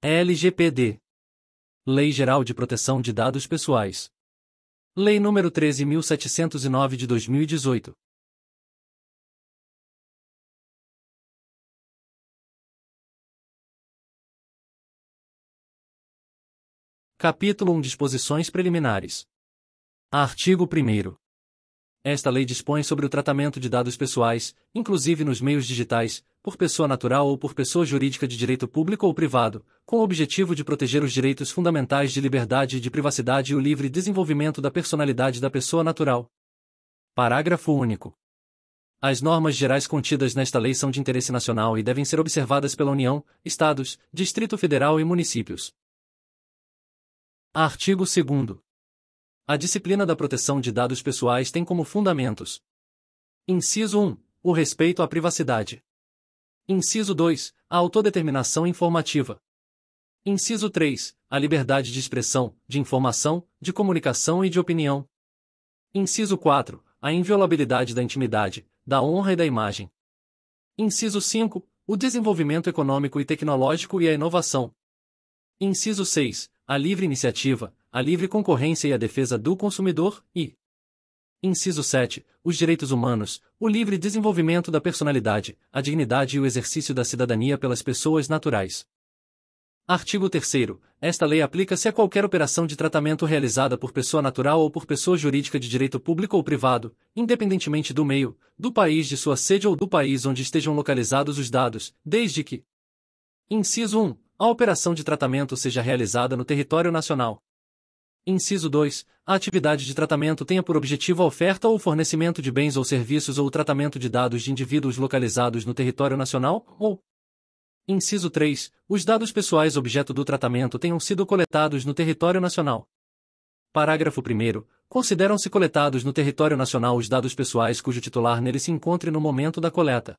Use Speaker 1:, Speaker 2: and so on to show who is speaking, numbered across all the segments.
Speaker 1: LGPD. Lei Geral de Proteção de Dados Pessoais. Lei nº 13.709 de 2018. Capítulo 1. Disposições preliminares. Artigo 1º. Esta lei dispõe sobre o tratamento de dados pessoais, inclusive nos meios digitais, por pessoa natural ou por pessoa jurídica de direito público ou privado, com o objetivo de proteger os direitos fundamentais de liberdade e de privacidade e o livre desenvolvimento da personalidade da pessoa natural. Parágrafo único. As normas gerais contidas nesta lei são de interesse nacional e devem ser observadas pela União, Estados, Distrito Federal e municípios. Artigo 2º. A disciplina da proteção de dados pessoais tem como fundamentos: inciso 1. O respeito à privacidade. Inciso 2. A autodeterminação informativa. Inciso 3. A liberdade de expressão, de informação, de comunicação e de opinião. Inciso 4. A inviolabilidade da intimidade, da honra e da imagem. Inciso 5. O desenvolvimento econômico e tecnológico e a inovação. Inciso 6. A livre iniciativa, a livre concorrência e a defesa do consumidor, e inciso 7. Os direitos humanos, o livre desenvolvimento da personalidade, a dignidade e o exercício da cidadania pelas pessoas naturais. Artigo 3º. Esta lei aplica-se a qualquer operação de tratamento realizada por pessoa natural ou por pessoa jurídica de direito público ou privado, independentemente do meio, do país de sua sede ou do país onde estejam localizados os dados, desde que: inciso 1. A operação de tratamento seja realizada no território nacional. Inciso 2. A atividade de tratamento tenha por objetivo a oferta ou fornecimento de bens ou serviços ou o tratamento de dados de indivíduos localizados no território nacional, ou inciso 3. Os dados pessoais objeto do tratamento tenham sido coletados no território nacional. Parágrafo 1º. Consideram-se coletados no território nacional os dados pessoais cujo titular nele se encontre no momento da coleta.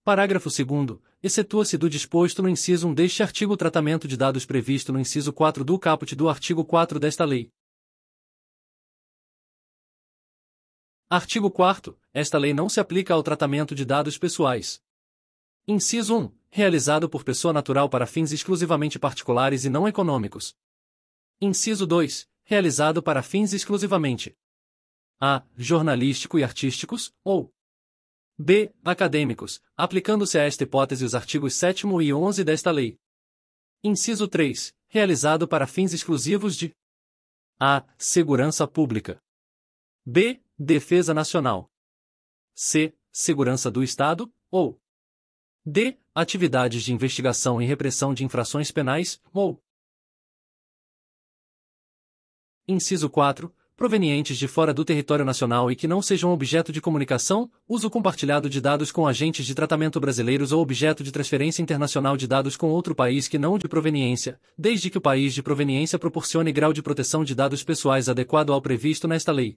Speaker 1: Parágrafo 2º. Excetua-se do disposto no inciso 1 deste artigo o tratamento de dados previsto no inciso 4 do caput do artigo 4 desta lei. Artigo 4º. Esta lei não se aplica ao tratamento de dados pessoais. Inciso 1. Realizado por pessoa natural para fins exclusivamente particulares e não econômicos. Inciso 2. Realizado para fins exclusivamente a. jornalístico e artísticos, ou b. acadêmicos, aplicando-se a esta hipótese os artigos 7º e 11 desta lei. Inciso 3. Realizado para fins exclusivos de a. segurança pública, b. defesa nacional, c. segurança do Estado, ou d. atividades de investigação e repressão de infrações penais, ou inciso 4. Provenientes de fora do território nacional e que não sejam objeto de comunicação, uso compartilhado de dados com agentes de tratamento brasileiros ou objeto de transferência internacional de dados com outro país que não o de proveniência, desde que o país de proveniência proporcione grau de proteção de dados pessoais adequado ao previsto nesta lei.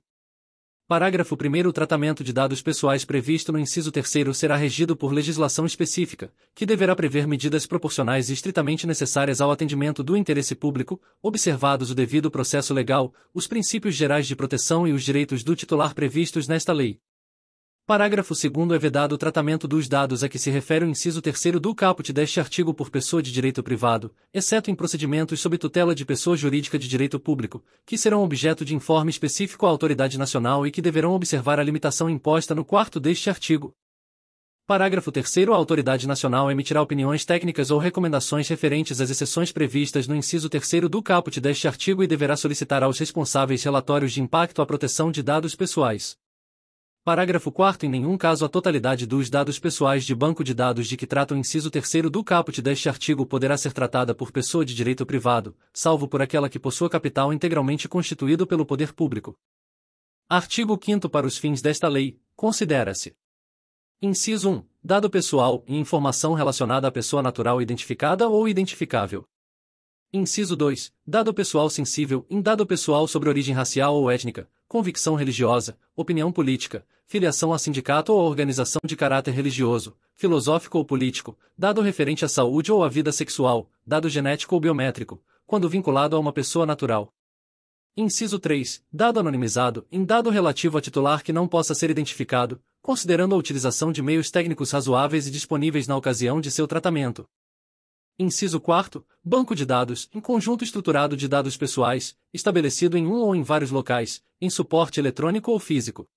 Speaker 1: Parágrafo 1º. O tratamento de dados pessoais previsto no inciso 3º será regido por legislação específica, que deverá prever medidas proporcionais e estritamente necessárias ao atendimento do interesse público, observados o devido processo legal, os princípios gerais de proteção e os direitos do titular previstos nesta lei. Parágrafo 2º. É vedado o tratamento dos dados a que se refere o inciso 3º do caput deste artigo por pessoa de direito privado, exceto em procedimentos sob tutela de pessoa jurídica de direito público, que serão objeto de informe específico à autoridade nacional e que deverão observar a limitação imposta no 4º deste artigo. Parágrafo 3º. A autoridade nacional emitirá opiniões técnicas ou recomendações referentes às exceções previstas no inciso 3º do caput deste artigo e deverá solicitar aos responsáveis relatórios de impacto à proteção de dados pessoais. Parágrafo 4º. Em nenhum caso a totalidade dos dados pessoais de banco de dados de que trata o inciso 3º do caput deste artigo poderá ser tratada por pessoa de direito privado, salvo por aquela que possua capital integralmente constituído pelo poder público. Artigo 5º. Para os fins desta lei, considera-se: inciso 1. Dado pessoal e informação relacionada à pessoa natural identificada ou identificável. Inciso 2. Dado pessoal sensível, em dado pessoal sobre origem racial ou étnica, convicção religiosa, opinião política, filiação a sindicato ou organização de caráter religioso, filosófico ou político, dado referente à saúde ou à vida sexual, dado genético ou biométrico, quando vinculado a uma pessoa natural. Inciso 3. Dado anonimizado, em dado relativo a titular que não possa ser identificado, considerando a utilização de meios técnicos razoáveis e disponíveis na ocasião de seu tratamento. Inciso 4º, banco de dados, em conjunto estruturado de dados pessoais, estabelecido em um ou em vários locais, em suporte eletrônico ou físico.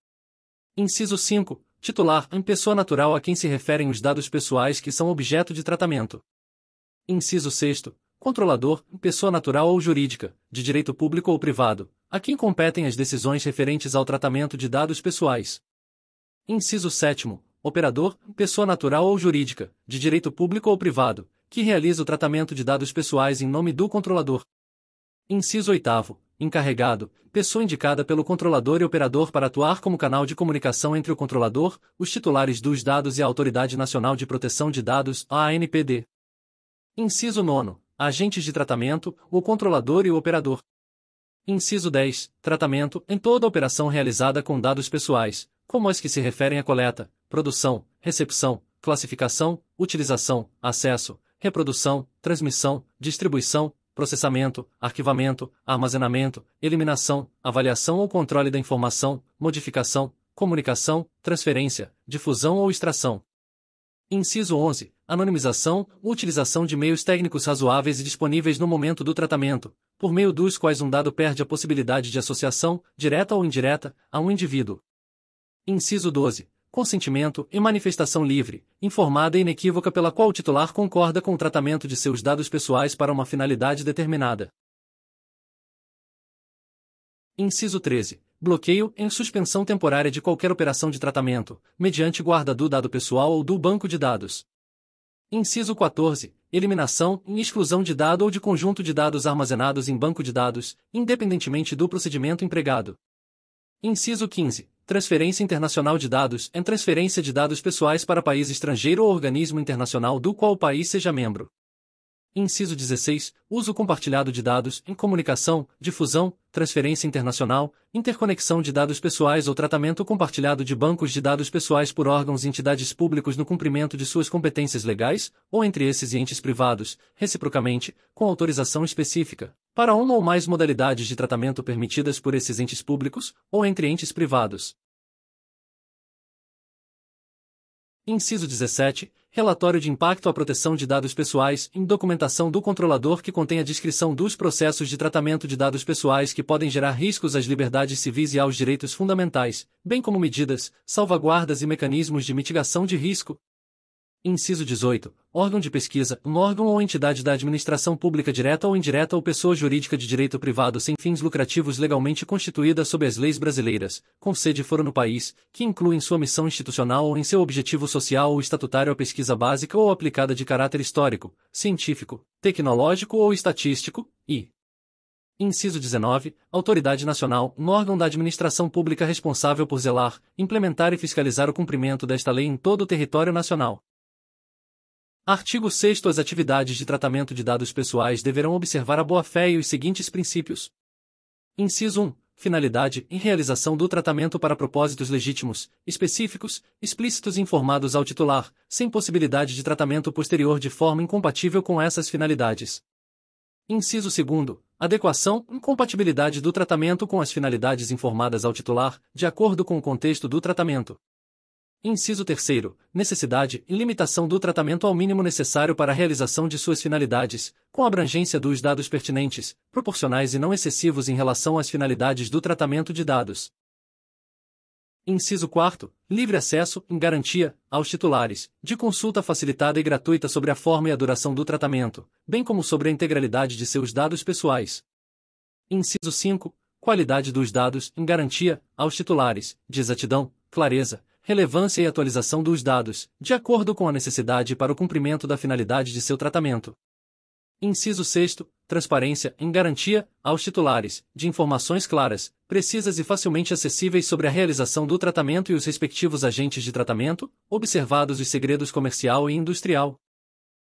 Speaker 1: Inciso 5º, titular, em pessoa natural a quem se referem os dados pessoais que são objeto de tratamento. Inciso 6º, controlador, em pessoa natural ou jurídica, de direito público ou privado, a quem competem as decisões referentes ao tratamento de dados pessoais. Inciso 7º, operador, pessoa natural ou jurídica, de direito público ou privado, que realiza o tratamento de dados pessoais em nome do controlador. Inciso 8º, encarregado, pessoa indicada pelo controlador e operador para atuar como canal de comunicação entre o controlador, os titulares dos dados e a Autoridade Nacional de Proteção de Dados, a ANPD. Inciso 9º, agentes de tratamento, o controlador e o operador. Inciso 10, tratamento, em toda operação realizada com dados pessoais, como as que se referem à coleta, produção, recepção, classificação, utilização, acesso, reprodução, transmissão, distribuição, processamento, arquivamento, armazenamento, eliminação, avaliação ou controle da informação, modificação, comunicação, transferência, difusão ou extração. Inciso 11. Anonimização, utilização de meios técnicos razoáveis e disponíveis no momento do tratamento, por meio dos quais um dado perde a possibilidade de associação, direta ou indireta, a um indivíduo. Inciso 12. Consentimento e manifestação livre, informada e inequívoca pela qual o titular concorda com o tratamento de seus dados pessoais para uma finalidade determinada. Inciso 13. Bloqueio em suspensão temporária de qualquer operação de tratamento, mediante guarda do dado pessoal ou do banco de dados. Inciso 14. Eliminação e exclusão de dado ou de conjunto de dados armazenados em banco de dados, independentemente do procedimento empregado. Inciso 15. Transferência internacional de dados é transferência de dados pessoais para país estrangeiro ou organismo internacional do qual o país seja membro. Inciso 16. Uso compartilhado de dados em comunicação, difusão, transferência internacional, interconexão de dados pessoais ou tratamento compartilhado de bancos de dados pessoais por órgãos e entidades públicos no cumprimento de suas competências legais, ou entre esses e entes privados, reciprocamente, com autorização específica, para uma ou mais modalidades de tratamento permitidas por esses entes públicos, ou entre entes privados. Inciso 17. Relatório de impacto à proteção de dados pessoais, em documentação do controlador que contém a descrição dos processos de tratamento de dados pessoais que podem gerar riscos às liberdades civis e aos direitos fundamentais, bem como medidas, salvaguardas e mecanismos de mitigação de risco. Inciso 18. Órgão de pesquisa, um órgão ou entidade da administração pública direta ou indireta ou pessoa jurídica de direito privado sem fins lucrativos legalmente constituída sob as leis brasileiras, com sede fora no país, que inclui em sua missão institucional ou em seu objetivo social ou estatutário a pesquisa básica ou aplicada de caráter histórico, científico, tecnológico ou estatístico, e Inciso 19. Autoridade Nacional, um órgão da administração pública responsável por zelar, implementar e fiscalizar o cumprimento desta lei em todo o território nacional. Artigo 6º. As atividades de tratamento de dados pessoais deverão observar a boa-fé e os seguintes princípios. Inciso 1. Finalidade em realização do tratamento para propósitos legítimos, específicos, explícitos e informados ao titular, sem possibilidade de tratamento posterior de forma incompatível com essas finalidades. Inciso 2º. Adequação e compatibilidade do tratamento com as finalidades informadas ao titular, de acordo com o contexto do tratamento. Inciso 3º. Necessidade e limitação do tratamento ao mínimo necessário para a realização de suas finalidades, com abrangência dos dados pertinentes, proporcionais e não excessivos em relação às finalidades do tratamento de dados. Inciso 4º. Livre acesso, em garantia, aos titulares, de consulta facilitada e gratuita sobre a forma e a duração do tratamento, bem como sobre a integralidade de seus dados pessoais. Inciso 5º. Qualidade dos dados, em garantia, aos titulares, de exatidão, clareza, relevância e atualização dos dados, de acordo com a necessidade para o cumprimento da finalidade de seu tratamento. Inciso 6º. Transparência, em garantia, aos titulares, de informações claras, precisas e facilmente acessíveis sobre a realização do tratamento e os respectivos agentes de tratamento, observados os segredos comercial e industrial.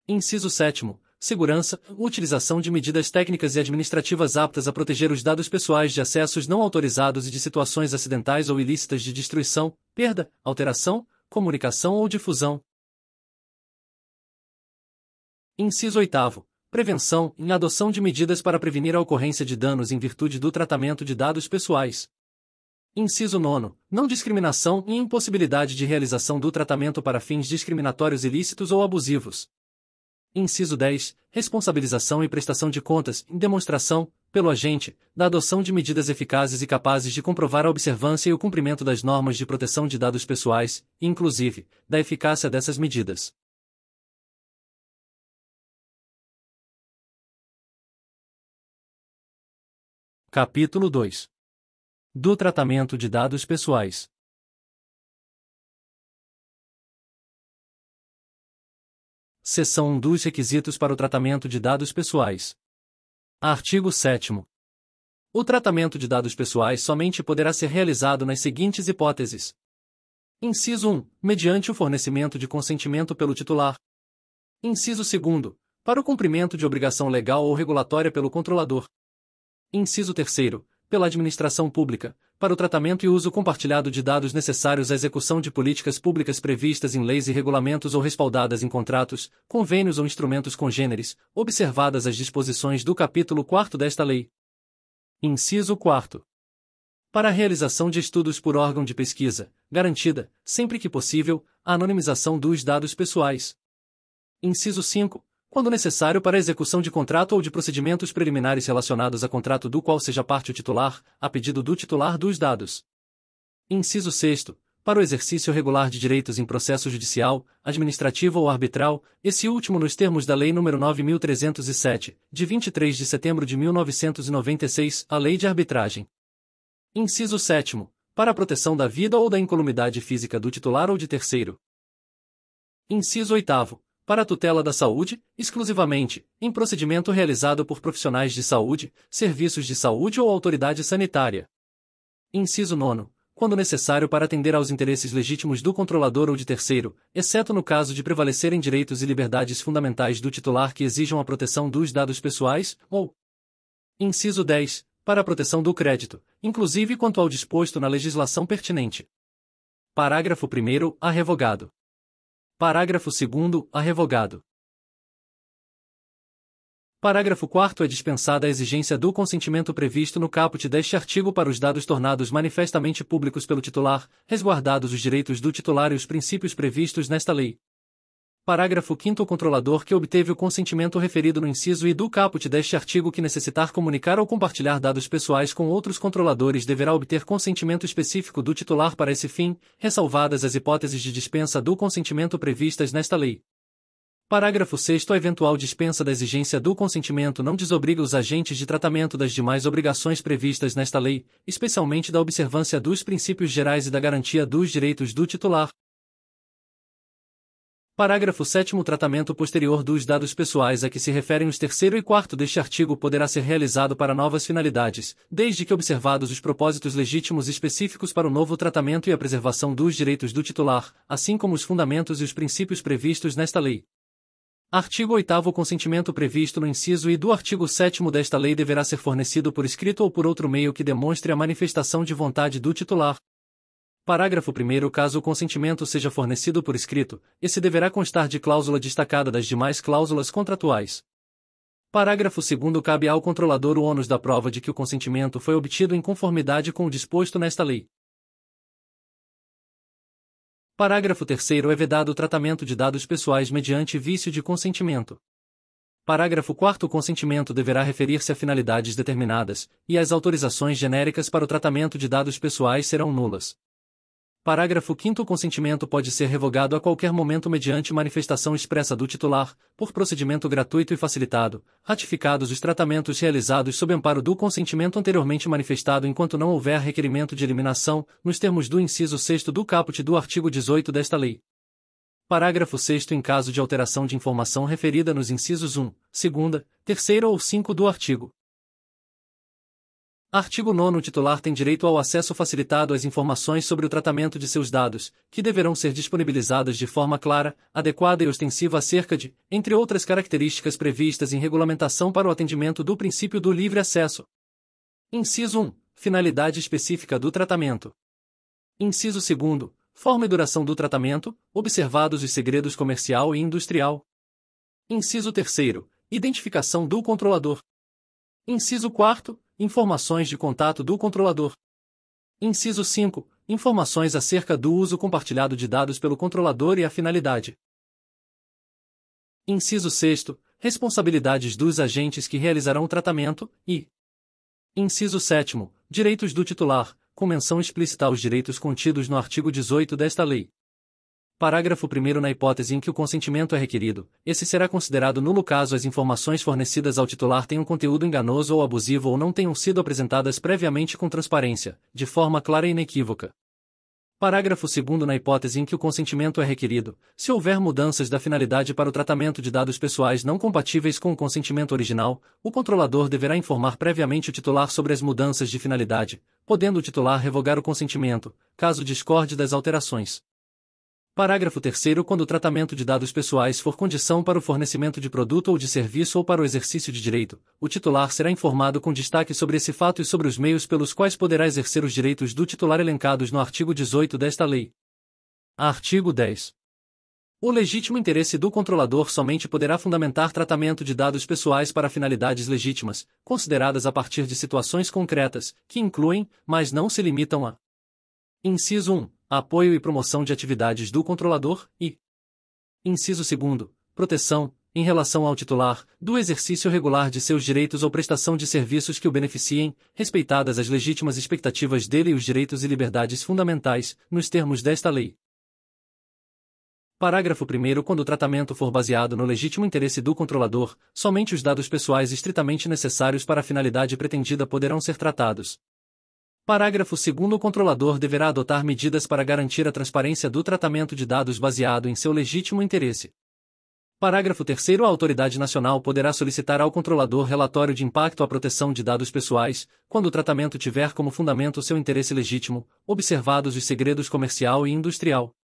Speaker 1: Inciso 7º. Segurança, utilização de medidas técnicas e administrativas aptas a proteger os dados pessoais de acessos não autorizados e de situações acidentais ou ilícitas de destruição, perda, alteração, comunicação ou difusão. Inciso 8º. Prevenção e adoção de medidas para prevenir a ocorrência de danos em virtude do tratamento de dados pessoais. Inciso 9º. Não discriminação e impossibilidade de realização do tratamento para fins discriminatórios ilícitos ou abusivos. Inciso 10. Responsabilização e prestação de contas, em demonstração, pelo agente, da adoção de medidas eficazes e capazes de comprovar a observância e o cumprimento das normas de proteção de dados pessoais, e, inclusive, da eficácia dessas medidas. Capítulo 2. Do tratamento de dados pessoais. Seção 1 dos requisitos para o tratamento de dados pessoais. Artigo 7º. O tratamento de dados pessoais somente poderá ser realizado nas seguintes hipóteses. Inciso 1. Mediante o fornecimento de consentimento pelo titular. Inciso 2º. Para o cumprimento de obrigação legal ou regulatória pelo controlador. Inciso 3º. Pela administração pública, para o tratamento e uso compartilhado de dados necessários à execução de políticas públicas previstas em leis e regulamentos ou respaldadas em contratos, convênios ou instrumentos congêneres, observadas as disposições do capítulo 4º desta lei. Inciso 4º. Para a realização de estudos por órgão de pesquisa, garantida, sempre que possível, a anonimização dos dados pessoais. Inciso 5. Quando necessário para a execução de contrato ou de procedimentos preliminares relacionados a contrato do qual seja parte o titular, a pedido do titular dos dados. Inciso 6º. Para o exercício regular de direitos em processo judicial, administrativo ou arbitral, esse último nos termos da Lei nº 9.307, de 23 de setembro de 1996, a Lei de Arbitragem. Inciso 7º. Para a proteção da vida ou da incolumidade física do titular ou de terceiro. Inciso 8º. Para a tutela da saúde, exclusivamente, em procedimento realizado por profissionais de saúde, serviços de saúde ou autoridade sanitária. Inciso 9º. Quando necessário para atender aos interesses legítimos do controlador ou de terceiro, exceto no caso de prevalecerem direitos e liberdades fundamentais do titular que exijam a proteção dos dados pessoais, ou. Inciso 10. Para a proteção do crédito, inclusive quanto ao disposto na legislação pertinente. Parágrafo 1º. A revogado. Parágrafo 2º. A revogado. Parágrafo 4º. É dispensada a exigência do consentimento previsto no caput deste artigo para os dados tornados manifestamente públicos pelo titular, resguardados os direitos do titular e os princípios previstos nesta lei. Parágrafo 5º. O controlador que obteve o consentimento referido no inciso I do caput deste artigo que necessitar comunicar ou compartilhar dados pessoais com outros controladores deverá obter consentimento específico do titular para esse fim, ressalvadas as hipóteses de dispensa do consentimento previstas nesta lei. Parágrafo 6º. A eventual dispensa da exigência do consentimento não desobriga os agentes de tratamento das demais obrigações previstas nesta lei, especialmente da observância dos princípios gerais e da garantia dos direitos do titular. Parágrafo 7º. O tratamento posterior dos dados pessoais a que se referem os 3º e 4º deste artigo poderá ser realizado para novas finalidades, desde que observados os propósitos legítimos específicos para o novo tratamento e a preservação dos direitos do titular, assim como os fundamentos e os princípios previstos nesta lei. Artigo 8º. O consentimento previsto no inciso I do artigo 7º desta lei deverá ser fornecido por escrito ou por outro meio que demonstre a manifestação de vontade do titular. Parágrafo 1º. Caso o consentimento seja fornecido por escrito, esse deverá constar de cláusula destacada das demais cláusulas contratuais. Parágrafo 2º. Cabe ao controlador o ônus da prova de que o consentimento foi obtido em conformidade com o disposto nesta lei. Parágrafo 3º. É vedado o tratamento de dados pessoais mediante vício de consentimento. Parágrafo 4º. O consentimento deverá referir-se a finalidades determinadas, e as autorizações genéricas para o tratamento de dados pessoais serão nulas. Parágrafo 5º. O consentimento pode ser revogado a qualquer momento mediante manifestação expressa do titular, por procedimento gratuito e facilitado, ratificados os tratamentos realizados sob amparo do consentimento anteriormente manifestado enquanto não houver requerimento de eliminação, nos termos do inciso 6º do caput do artigo 18 desta lei. Parágrafo 6º. Em caso de alteração de informação referida nos incisos 1, 2º, 3º ou 5 do artigo. Artigo 9º. O titular tem direito ao acesso facilitado às informações sobre o tratamento de seus dados, que deverão ser disponibilizadas de forma clara, adequada e ostensiva acerca de, entre outras características previstas em regulamentação para o atendimento do princípio do livre acesso. Inciso 1. Finalidade específica do tratamento. Inciso 2º. Forma e duração do tratamento, observados os segredos comercial e industrial. Inciso 3º. Identificação do controlador. Inciso 4º. Informações de contato do controlador. Inciso 5. Informações acerca do uso compartilhado de dados pelo controlador e a finalidade. Inciso 6º, responsabilidades dos agentes que realizarão o tratamento, e inciso 7º, direitos do titular, com menção explícita aos direitos contidos no artigo 18 desta lei. Parágrafo 1º. Na hipótese em que o consentimento é requerido, esse será considerado nulo caso as informações fornecidas ao titular tenham conteúdo enganoso ou abusivo ou não tenham sido apresentadas previamente com transparência, de forma clara e inequívoca. Parágrafo 2º. Na hipótese em que o consentimento é requerido, se houver mudanças da finalidade para o tratamento de dados pessoais não compatíveis com o consentimento original, o controlador deverá informar previamente o titular sobre as mudanças de finalidade, podendo o titular revogar o consentimento, caso discorde das alterações. Parágrafo 3º. Quando o tratamento de dados pessoais for condição para o fornecimento de produto ou de serviço ou para o exercício de direito, o titular será informado com destaque sobre esse fato e sobre os meios pelos quais poderá exercer os direitos do titular elencados no artigo 18 desta lei. Artigo 10. O legítimo interesse do controlador somente poderá fundamentar tratamento de dados pessoais para finalidades legítimas, consideradas a partir de situações concretas, que incluem, mas não se limitam a: inciso 1. Apoio e promoção de atividades do controlador, e inciso 2º, proteção, em relação ao titular, do exercício regular de seus direitos ou prestação de serviços que o beneficiem, respeitadas as legítimas expectativas dele e os direitos e liberdades fundamentais, nos termos desta lei. Parágrafo 1º. Quando o tratamento for baseado no legítimo interesse do controlador, somente os dados pessoais estritamente necessários para a finalidade pretendida poderão ser tratados. Parágrafo 2º. O controlador deverá adotar medidas para garantir a transparência do tratamento de dados baseado em seu legítimo interesse. Parágrafo 3º. A autoridade nacional poderá solicitar ao controlador relatório de impacto à proteção de dados pessoais, quando o tratamento tiver como fundamento seu interesse legítimo, observados os segredos comercial e industrial.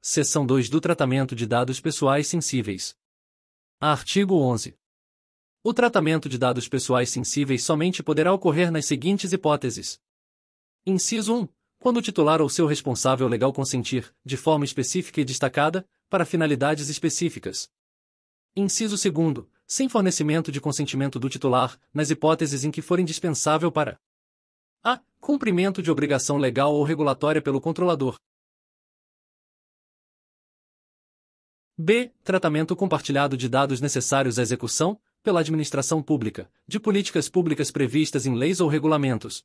Speaker 1: Seção 2 do Tratamento de Dados Pessoais Sensíveis. Artigo 11. O tratamento de dados pessoais sensíveis somente poderá ocorrer nas seguintes hipóteses. Inciso 1. Quando o titular ou seu responsável legal consentir, de forma específica e destacada, para finalidades específicas. Inciso 2º. Sem fornecimento de consentimento do titular, nas hipóteses em que for indispensável para a. Cumprimento de obrigação legal ou regulatória pelo controlador. b. Tratamento compartilhado de dados necessários à execução, pela administração pública, de políticas públicas previstas em leis ou regulamentos.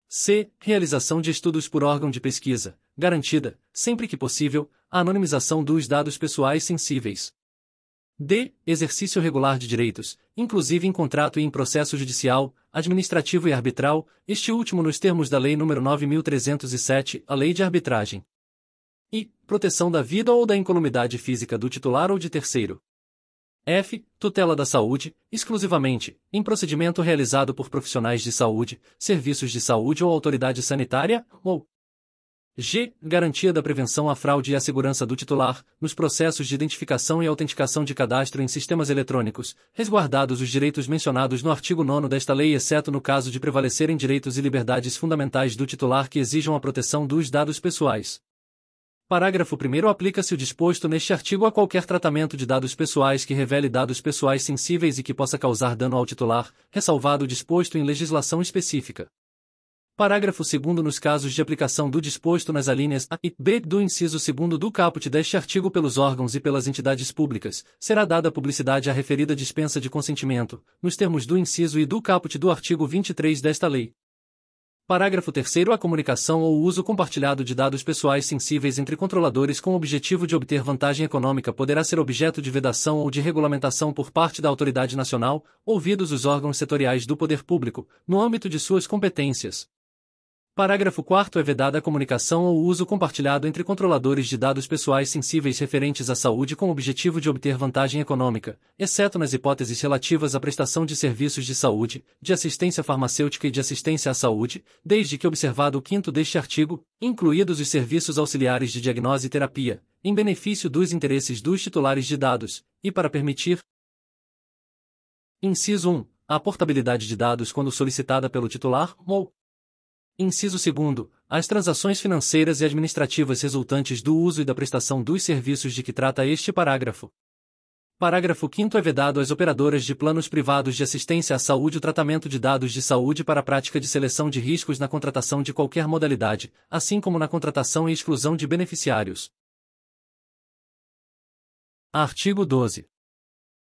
Speaker 1: c. Realização de estudos por órgão de pesquisa, garantida, sempre que possível, a anonimização dos dados pessoais sensíveis. d. Exercício regular de direitos, inclusive em contrato e em processo judicial, administrativo e arbitral, este último nos termos da Lei nº 9.307, a Lei de Arbitragem. e. Proteção da vida ou da incolumidade física do titular ou de terceiro. f. Tutela da saúde, exclusivamente, em procedimento realizado por profissionais de saúde, serviços de saúde ou autoridade sanitária, ou g. Garantia da prevenção à fraude e à segurança do titular, nos processos de identificação e autenticação de cadastro em sistemas eletrônicos, resguardados os direitos mencionados no artigo 9º desta lei, exceto no caso de prevalecerem direitos e liberdades fundamentais do titular que exijam a proteção dos dados pessoais. Parágrafo 1º. Aplica-se o disposto neste artigo a qualquer tratamento de dados pessoais que revele dados pessoais sensíveis e que possa causar dano ao titular, ressalvado o disposto em legislação específica. Parágrafo 2º. Nos casos de aplicação do disposto nas alíneas A e B do inciso 2º do caput deste artigo pelos órgãos e pelas entidades públicas, será dada publicidade à referida dispensa de consentimento, nos termos do inciso I do caput do artigo 23 desta lei. Parágrafo 3º. A comunicação ou o uso compartilhado de dados pessoais sensíveis entre controladores com o objetivo de obter vantagem econômica poderá ser objeto de vedação ou de regulamentação por parte da autoridade nacional, ouvidos os órgãos setoriais do poder público, no âmbito de suas competências. Parágrafo 4º. É vedada a comunicação ou o uso compartilhado entre controladores de dados pessoais sensíveis referentes à saúde com o objetivo de obter vantagem econômica, exceto nas hipóteses relativas à prestação de serviços de saúde, de assistência farmacêutica e de assistência à saúde, desde que observado o 5º deste artigo, incluídos os serviços auxiliares de diagnose e terapia, em benefício dos interesses dos titulares de dados, e para permitir: inciso 1. A portabilidade de dados quando solicitada pelo titular, ou inciso 2º. As transações financeiras e administrativas resultantes do uso e da prestação dos serviços de que trata este parágrafo. Parágrafo 5º. É vedado às operadoras de planos privados de assistência à saúde o tratamento de dados de saúde para a prática de seleção de riscos na contratação de qualquer modalidade, assim como na contratação e exclusão de beneficiários. Artigo 12.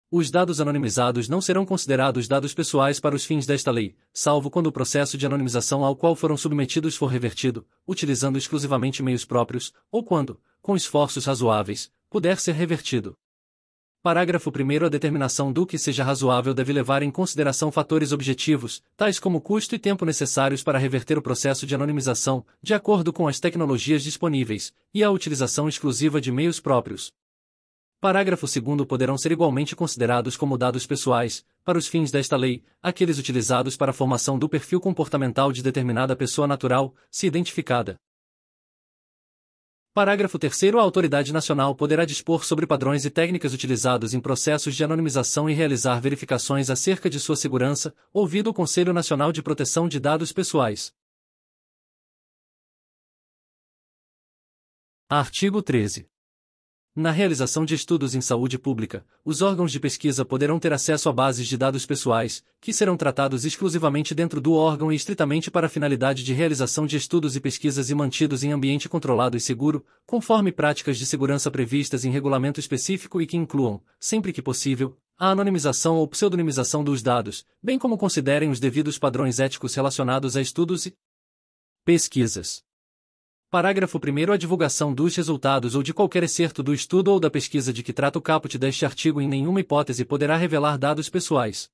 Speaker 1: Os dados anonimizados não serão considerados dados pessoais para os fins desta lei, salvo quando o processo de anonimização ao qual foram submetidos for revertido, utilizando exclusivamente meios próprios, ou quando, com esforços razoáveis, puder ser revertido. Parágrafo 1º. A determinação do que seja razoável deve levar em consideração fatores objetivos, tais como custo e tempo necessários para reverter o processo de anonimização, de acordo com as tecnologias disponíveis, e a utilização exclusiva de meios próprios. Parágrafo 2º. Poderão ser igualmente considerados como dados pessoais, para os fins desta lei, aqueles utilizados para a formação do perfil comportamental de determinada pessoa natural, se identificada. Parágrafo 3º. A autoridade nacional poderá dispor sobre padrões e técnicas utilizados em processos de anonimização e realizar verificações acerca de sua segurança, ouvido o Conselho Nacional de Proteção de Dados Pessoais. Artigo 13. Na realização de estudos em saúde pública, os órgãos de pesquisa poderão ter acesso a bases de dados pessoais, que serão tratados exclusivamente dentro do órgão e estritamente para a finalidade de realização de estudos e pesquisas e mantidos em ambiente controlado e seguro, conforme práticas de segurança previstas em regulamento específico e que incluam, sempre que possível, a anonimização ou pseudonimização dos dados, bem como considerem os devidos padrões éticos relacionados a estudos e pesquisas. Parágrafo 1º. A divulgação dos resultados ou de qualquer excerto do estudo ou da pesquisa de que trata o caput deste artigo em nenhuma hipótese poderá revelar dados pessoais.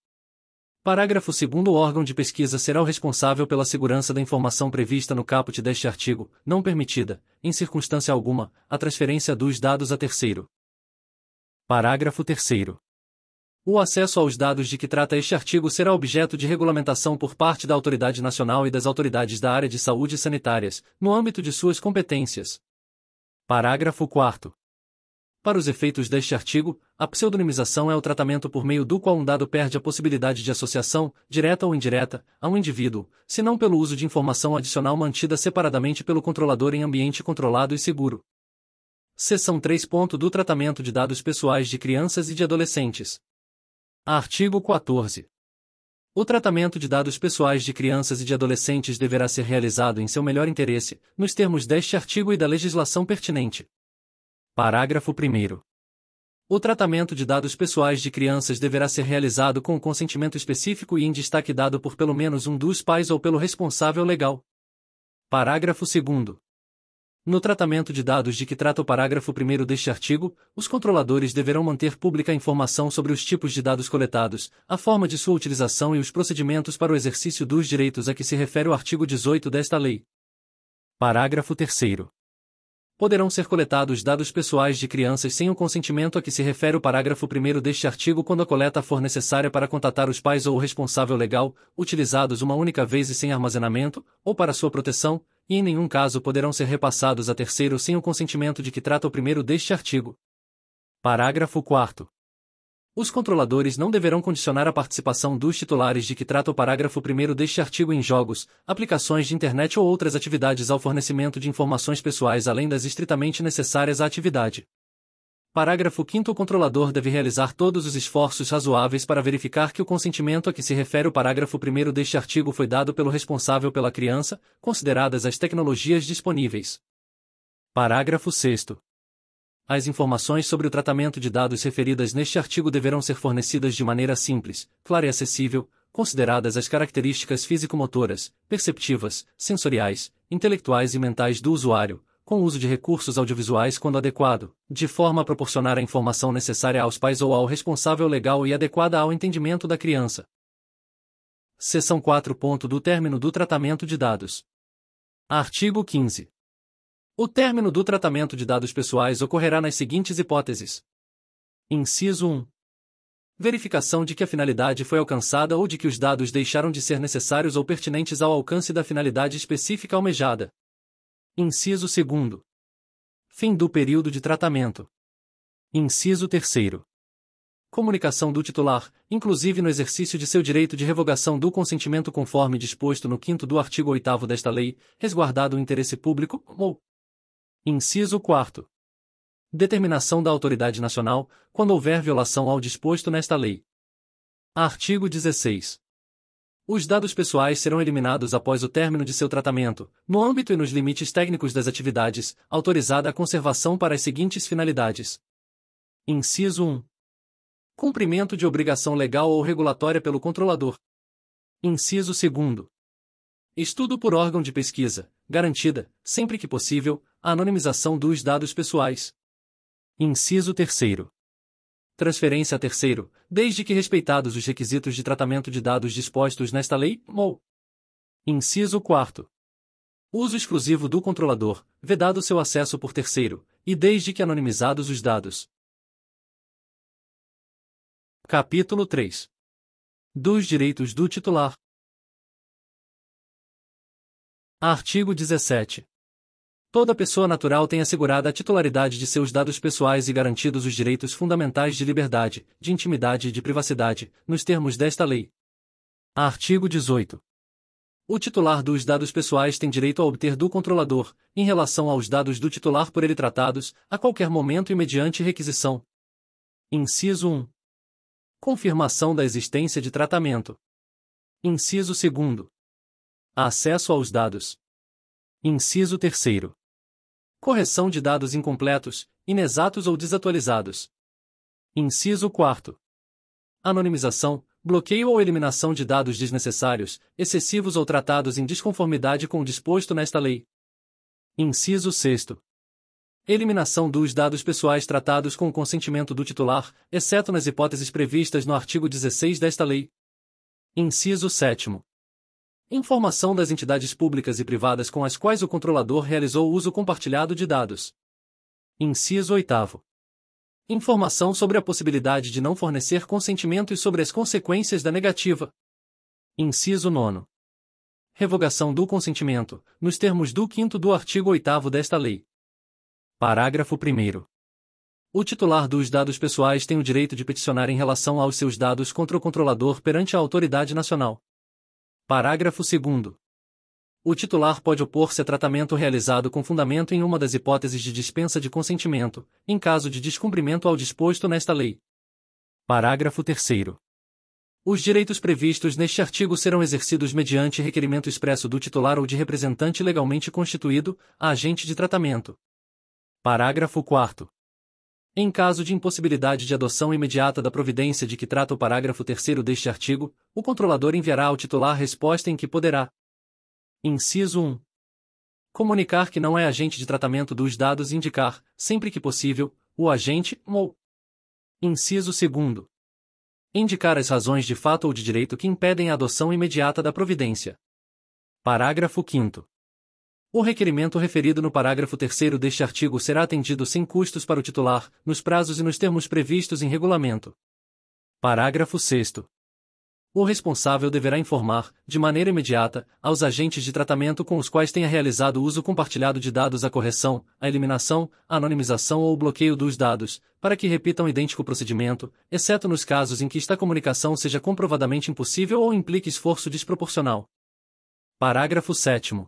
Speaker 1: Parágrafo 2º. O órgão de pesquisa será o responsável pela segurança da informação prevista no caput deste artigo, não permitida, em circunstância alguma, a transferência dos dados a terceiro. Parágrafo 3º. O acesso aos dados de que trata este artigo será objeto de regulamentação por parte da Autoridade Nacional e das autoridades da área de saúde e sanitárias, no âmbito de suas competências. Parágrafo 4º. Para os efeitos deste artigo, a pseudonimização é o tratamento por meio do qual um dado perde a possibilidade de associação, direta ou indireta, a um indivíduo, se não pelo uso de informação adicional mantida separadamente pelo controlador em ambiente controlado e seguro. Seção 3. Do tratamento de dados pessoais de crianças e de adolescentes. Artigo 14. O tratamento de dados pessoais de crianças e de adolescentes deverá ser realizado em seu melhor interesse, nos termos deste artigo e da legislação pertinente. Parágrafo 1º. O tratamento de dados pessoais de crianças deverá ser realizado com o consentimento específico e em destaque dado por pelo menos um dos pais ou pelo responsável legal. Parágrafo 2º. No tratamento de dados de que trata o parágrafo 1º deste artigo, os controladores deverão manter pública a informação sobre os tipos de dados coletados, a forma de sua utilização e os procedimentos para o exercício dos direitos a que se refere o artigo 18 desta lei. Parágrafo 3º. Poderão ser coletados dados pessoais de crianças sem o consentimento a que se refere o parágrafo 1º deste artigo quando a coleta for necessária para contatar os pais ou o responsável legal, utilizados uma única vez e sem armazenamento, ou para sua proteção, e em nenhum caso poderão ser repassados a terceiro sem o consentimento de que trata o 1º deste artigo. Parágrafo 4º. Os controladores não deverão condicionar a participação dos titulares de que trata o parágrafo 1º deste artigo em jogos, aplicações de internet ou outras atividades ao fornecimento de informações pessoais além das estritamente necessárias à atividade. Parágrafo 5º. O controlador deve realizar todos os esforços razoáveis para verificar que o consentimento a que se refere o parágrafo 1º deste artigo foi dado pelo responsável pela criança, consideradas as tecnologias disponíveis. Parágrafo 6º. As informações sobre o tratamento de dados referidas neste artigo deverão ser fornecidas de maneira simples, clara e acessível, consideradas as características físico-motoras, perceptivas, sensoriais, intelectuais e mentais do usuário, com o uso de recursos audiovisuais quando adequado, de forma a proporcionar a informação necessária aos pais ou ao responsável legal e adequada ao entendimento da criança. Seção 4. Do término do tratamento de dados. Artigo 15. O término do tratamento de dados pessoais ocorrerá nas seguintes hipóteses. Inciso 1. Verificação de que a finalidade foi alcançada ou de que os dados deixaram de ser necessários ou pertinentes ao alcance da finalidade específica almejada. Inciso 2. Fim do período de tratamento. Inciso 3. Comunicação do titular, inclusive no exercício de seu direito de revogação do consentimento conforme disposto no 5º do artigo 8º desta lei, resguardado o interesse público, ou. Inciso 4. Determinação da autoridade nacional, quando houver violação ao disposto nesta lei. Artigo 16. Os dados pessoais serão eliminados após o término de seu tratamento, no âmbito e nos limites técnicos das atividades, autorizada a conservação para as seguintes finalidades. Inciso 1. Cumprimento de obrigação legal ou regulatória pelo controlador. Inciso 2. Estudo por órgão de pesquisa, garantida, sempre que possível, a anonimização dos dados pessoais. Inciso 3. Transferência a terceiro, desde que respeitados os requisitos de tratamento de dados dispostos nesta lei, ou. Inciso 4. Uso exclusivo do controlador, vedado seu acesso por terceiro, e desde que anonimizados os dados. Capítulo 3. Dos direitos do titular. Artigo 17. Toda pessoa natural tem assegurada a titularidade de seus dados pessoais e garantidos os direitos fundamentais de liberdade, de intimidade e de privacidade, nos termos desta lei. Artigo 18. O titular dos dados pessoais tem direito a obter do controlador, em relação aos dados do titular por ele tratados, a qualquer momento e mediante requisição. Inciso 1. Confirmação da existência de tratamento. Inciso 2. Acesso aos dados. Inciso 3. Correção de dados incompletos, inexatos ou desatualizados. Inciso 4. Anonimização, bloqueio ou eliminação de dados desnecessários, excessivos ou tratados em desconformidade com o disposto nesta lei. Inciso 6. Eliminação dos dados pessoais tratados com o consentimento do titular, exceto nas hipóteses previstas no artigo 16 desta lei. Inciso 7. Informação das entidades públicas e privadas com as quais o controlador realizou uso compartilhado de dados. Inciso 8. Informação sobre a possibilidade de não fornecer consentimento e sobre as consequências da negativa. Inciso 9. Revogação do consentimento, nos termos do 5º do artigo 8º desta lei. Parágrafo 1º. O titular dos dados pessoais tem o direito de peticionar em relação aos seus dados contra o controlador perante a autoridade nacional. Parágrafo 2º. O titular pode opor-se a tratamento realizado com fundamento em uma das hipóteses de dispensa de consentimento, em caso de descumprimento ao disposto nesta lei. Parágrafo 3º. Os direitos previstos neste artigo serão exercidos mediante requerimento expresso do titular ou de representante legalmente constituído, a agente de tratamento. Parágrafo 4º. Em caso de impossibilidade de adoção imediata da providência de que trata o parágrafo 3º deste artigo, o controlador enviará ao titular resposta em que poderá: Inciso 1. Comunicar que não é agente de tratamento dos dados e indicar, sempre que possível, o agente, ou. Inciso 2. Indicar as razões de fato ou de direito que impedem a adoção imediata da providência. Parágrafo 5º. O requerimento referido no parágrafo 3º deste artigo será atendido sem custos para o titular, nos prazos e nos termos previstos em regulamento. Parágrafo 6º. O responsável deverá informar, de maneira imediata, aos agentes de tratamento com os quais tenha realizado uso compartilhado de dados a correção, a eliminação, a anonimização ou o bloqueio dos dados, para que repitam idêntico procedimento, exceto nos casos em que esta comunicação seja comprovadamente impossível ou implique esforço desproporcional. Parágrafo 7º.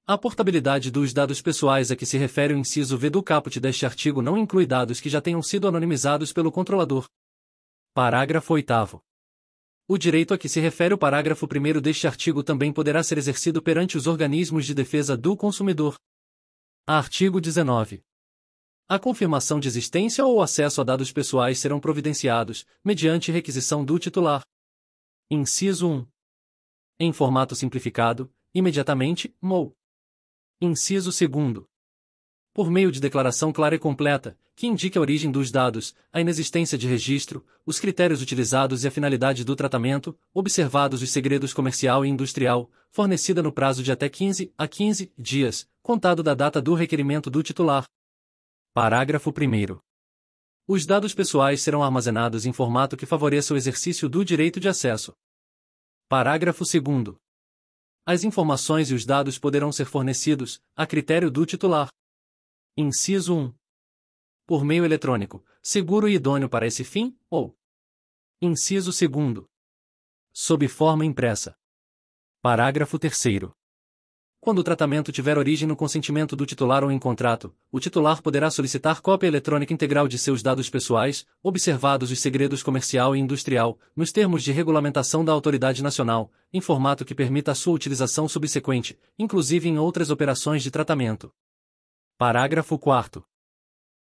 Speaker 1: A portabilidade dos dados pessoais a que se refere o inciso V do caput deste artigo não inclui dados que já tenham sido anonimizados pelo controlador. Parágrafo 8º. O direito a que se refere o parágrafo 1º deste artigo também poderá ser exercido perante os organismos de defesa do consumidor. Artigo 19. A confirmação de existência ou acesso a dados pessoais serão providenciados, mediante requisição do titular. Inciso 1. Em formato simplificado, imediatamente, ou. Inciso 2. Por meio de declaração clara e completa, que indique a origem dos dados, a inexistência de registro, os critérios utilizados e a finalidade do tratamento, observados os segredos comercial e industrial, fornecida no prazo de até 15 a 15 dias, contado da data do requerimento do titular. Parágrafo 1º. Os dados pessoais serão armazenados em formato que favoreça o exercício do direito de acesso. Parágrafo 2º. As informações e os dados poderão ser fornecidos, a critério do titular. Inciso 1. Por meio eletrônico, seguro e idôneo para esse fim, ou. Inciso 2. Sob forma impressa. Parágrafo 3º. Quando o tratamento tiver origem no consentimento do titular ou em contrato, o titular poderá solicitar cópia eletrônica integral de seus dados pessoais, observados os segredos comercial e industrial, nos termos de regulamentação da autoridade nacional, em formato que permita a sua utilização subsequente, inclusive em outras operações de tratamento. Parágrafo 4º.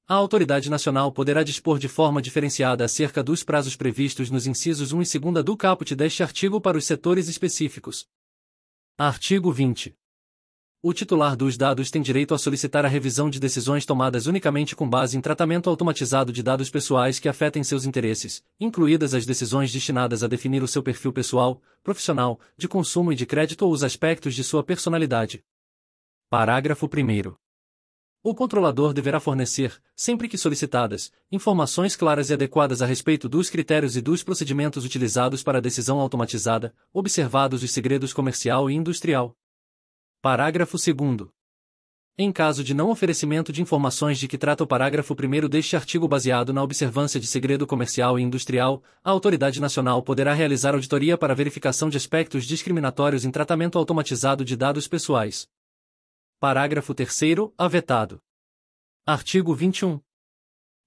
Speaker 1: A autoridade nacional poderá dispor de forma diferenciada acerca dos prazos previstos nos incisos 1 e 2 do caput deste artigo para os setores específicos. Artigo 20. O titular dos dados tem direito a solicitar a revisão de decisões tomadas unicamente com base em tratamento automatizado de dados pessoais que afetem seus interesses, incluídas as decisões destinadas a definir o seu perfil pessoal, profissional, de consumo e de crédito ou os aspectos de sua personalidade. Parágrafo 1º. O controlador deverá fornecer, sempre que solicitadas, informações claras e adequadas a respeito dos critérios e dos procedimentos utilizados para a decisão automatizada, observados os segredos comercial e industrial. Parágrafo 2º. Em caso de não oferecimento de informações de que trata o parágrafo 1º deste artigo baseado na observância de segredo comercial e industrial, a autoridade nacional poderá realizar auditoria para verificação de aspectos discriminatórios em tratamento automatizado de dados pessoais. Parágrafo 3º, vetado. Artigo 21.